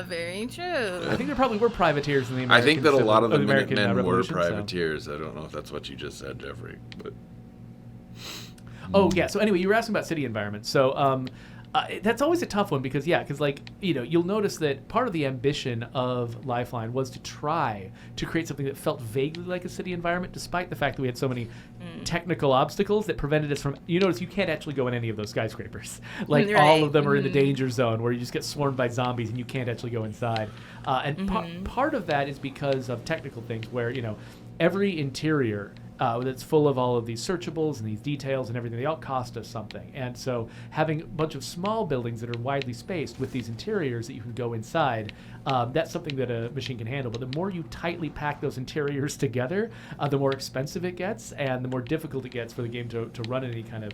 Very true. I think there probably were privateers in the I American think that a lot of the American Minutemen were Revolution, so- privateers. I don't know if that's what you just said, Geoffrey. But Oh yeah. So anyway, you were asking about city environments. So that's always a tough one because you'll notice that part of the ambition of Lifeline was to try to create something that felt vaguely like a city environment, despite the fact that we had so many technical obstacles that prevented us from. You notice you can't actually go in any of those skyscrapers. Like Right. all of them are in the danger zone where you just get swarmed by zombies and you can't actually go inside. And part of that is because of technical things where every interior. That's full of all of these searchables and these details and everything. They all cost us something. And so having a bunch of small buildings that are widely spaced with these interiors that you can go inside, that's something that a machine can handle. But the more you tightly pack those interiors together, the more expensive it gets and the more difficult it gets for the game to run at any kind of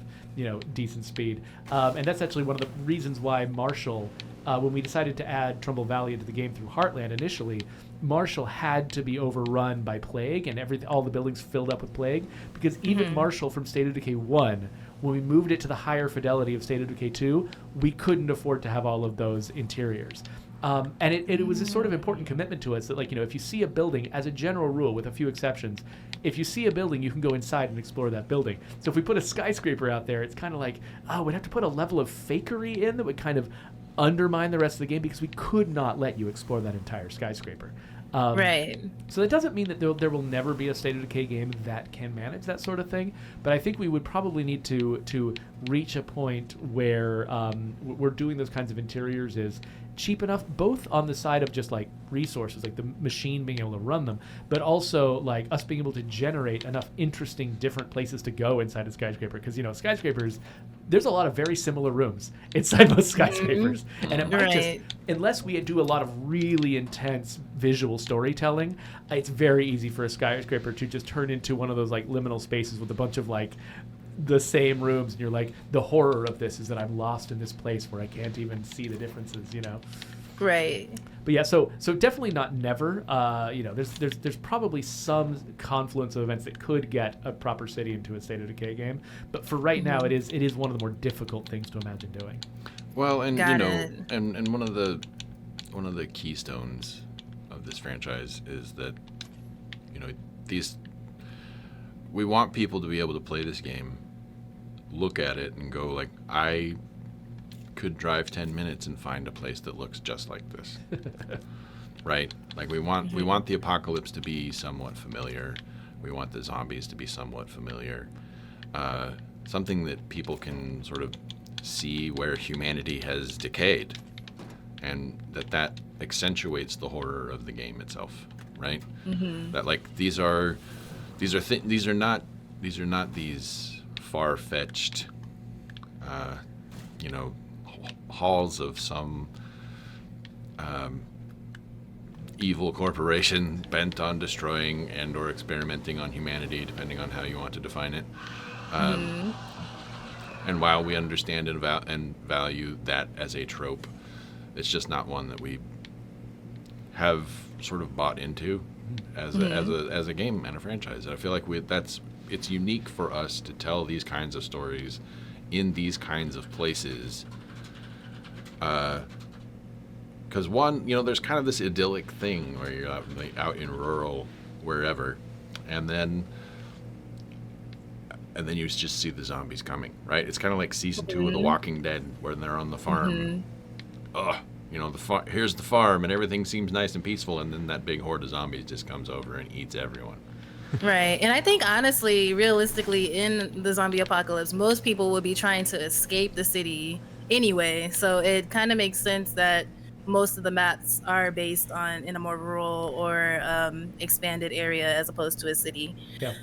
decent speed. And that's actually one of the reasons why Marshall, when we decided to add Trumbull Valley into the game through Heartland initially, Marshall had to be overrun by plague and all the buildings filled up with plague because even Marshall from State of Decay 1, when we moved it to the higher fidelity of State of Decay 2, we couldn't afford to have all of those interiors. And it was a sort of important commitment to us that, if you see a building, as a general rule, with a few exceptions, if you see a building, you can go inside and explore that building. So if we put a skyscraper out there, it's kind of like, we'd have to put a level of fakery in that would kind of undermine the rest of the game because we could not let you explore that entire skyscraper. Right. So that doesn't mean that there will never be a State of Decay game that can manage that sort of thing, but I think we would probably need to reach a point where we're doing those kinds of interiors is cheap enough, both on the side of just resources, like the machine being able to run them, but also us being able to generate enough interesting different places to go inside a skyscraper. Because skyscrapers, there's a lot of very similar rooms inside most skyscrapers, and it might just, unless we do a lot of really intense visual storytelling, it's very easy for a skyscraper to just turn into one of those liminal spaces with a bunch of the same rooms, and you're like, the horror of this is that I'm lost in this place where I can't even see the differences, Right. But yeah, so definitely not never. There's probably some confluence of events that could get a proper city into a State of Decay game, but for right now, it is one of the more difficult things to imagine doing. Well, and Got it. and one of the keystones of this franchise is that we want people to be able to play this game, look at it, and go I could drive 10 minutes and find a place that looks just like this. Right? We want the apocalypse to be somewhat familiar. We want the zombies to be somewhat familiar. Something that people can sort of see where humanity has decayed, and that accentuates the horror of the game itself, right? That these are not these far-fetched halls of some evil corporation bent on destroying and or experimenting on humanity, depending on how you want to define it. And while we understand and value that as a trope, it's just not one that we have sort of bought into as a game and a franchise. I feel like it's unique for us to tell these kinds of stories in these kinds of places. Because one, there's kind of this idyllic thing where you're out in rural wherever, and then you just see the zombies coming, right? It's kind of like season 2 of The Walking Dead, where they're on the farm. Here's the farm, and everything seems nice and peaceful, and then that big horde of zombies just comes over and eats everyone. Right. And I think, honestly, realistically, in the zombie apocalypse, most people would be trying to escape the city anyway. So it kind of makes sense that most of the maps are based in a more rural or expanded area as opposed to a city. Yeah.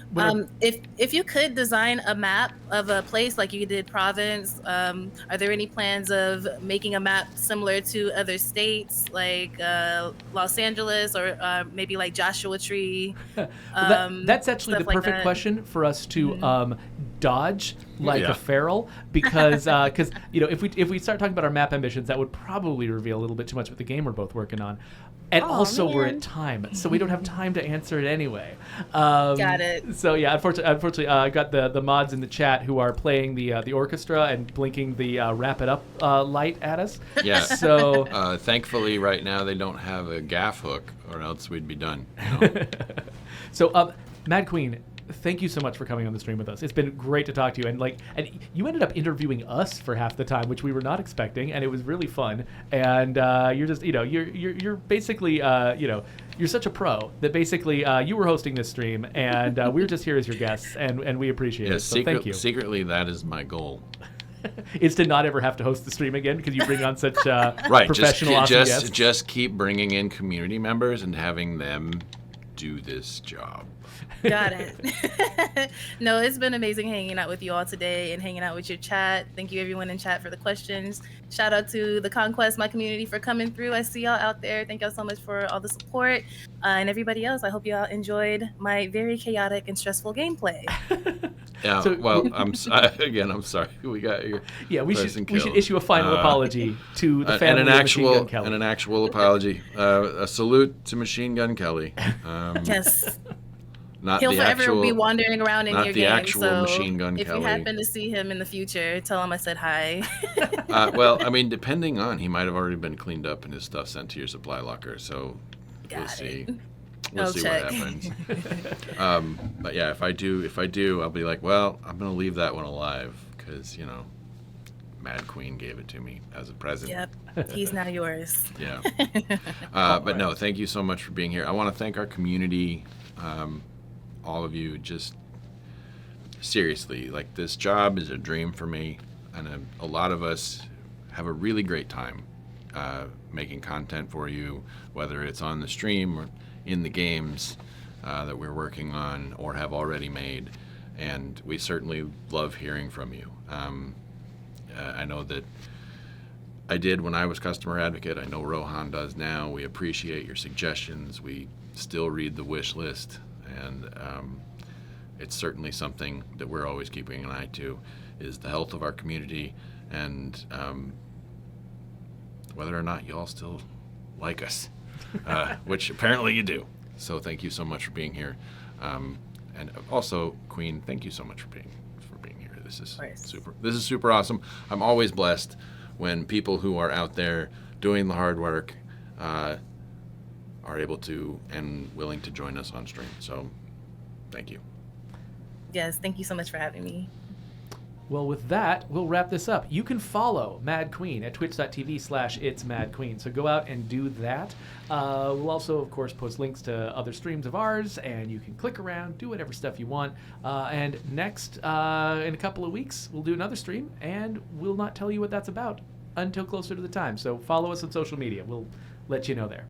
If you could design a map of a place like you did Province, are there any plans of making a map similar to other states like Los Angeles or maybe like Joshua Tree? That's actually the perfect question for us to dodge like a feral, because if we start talking about our map ambitions, that would probably reveal a little bit too much what the game we're both working on, and we're at time, so we don't have time to answer it anyway. Got it. So yeah, unfortunately, I got the mods in the chat who are playing the orchestra and blinking the wrap it up light at us. Yeah. So thankfully, right now they don't have a gaff hook, or else we'd be done. So Mad Queen, thank you so much for coming on the stream with us. It's been great to talk to you, and you ended up interviewing us for half the time, which we were not expecting, and it was really fun. And you're just, you're basically, you're such a pro that basically you were hosting this stream, and we were just here as your guests, and we appreciate it. So thank you. Secretly, that is my goal. Is to not ever have to host the stream again because you bring on such professional, awesome guests. Just keep bringing in community members and having them do this job. Got it. No, it's been amazing hanging out with you all today and hanging out with your chat. Thank you everyone in chat for the questions. Shout out to the Conquest, my community, for coming through. I see y'all out there. Thank y'all so much for all the support. And everybody else, I hope y'all enjoyed my very chaotic and stressful gameplay. Yeah, I'm sorry. We got your we should issue a final apology to the family of Machine Gun Kelly. And an actual apology. A salute to Machine Gun Kelly. Yes. He'll forever be wandering around in your game. So Machine Gun if Kelly. you happen to see him in the future, tell him I said hi. Depending on, he might have already been cleaned up and his stuff sent to your supply locker. So we'll see. We'll see what happens. But yeah, if I do, I'll be like, well, I'm gonna leave that one alive because Mad Queen gave it to me as a present. Yep, he's now yours. Yeah. But no, thank you so much for being here. I want to thank our community. All of you, just seriously, like, this job is a dream for me, and a lot of us have a really great time making content for you, whether it's on the stream or in the games that we're working on or have already made, and we certainly love hearing from you. I know that I did when I was customer advocate. I know Rohan does now. We appreciate your suggestions. We still read the wish list, and it's certainly something that we're always keeping an eye to, is the health of our community, and whether or not y'all still like us, which apparently you do. So thank you so much for being here, and also, Queen, thank you so much for being here. This is super awesome. I'm always blessed when people who are out there doing the hard work are able to and willing to join us on stream. So thank you. Yes, thank you so much for having me. Well, with that, we'll wrap this up. You can follow Mad Queen at twitch.tv/ItsMadQueen. So go out and do that. We'll also, of course, post links to other streams of ours, and you can click around, do whatever stuff you want. And next, in a couple of weeks, we'll do another stream, and we'll not tell you what that's about until closer to the time. So follow us on social media. We'll let you know there.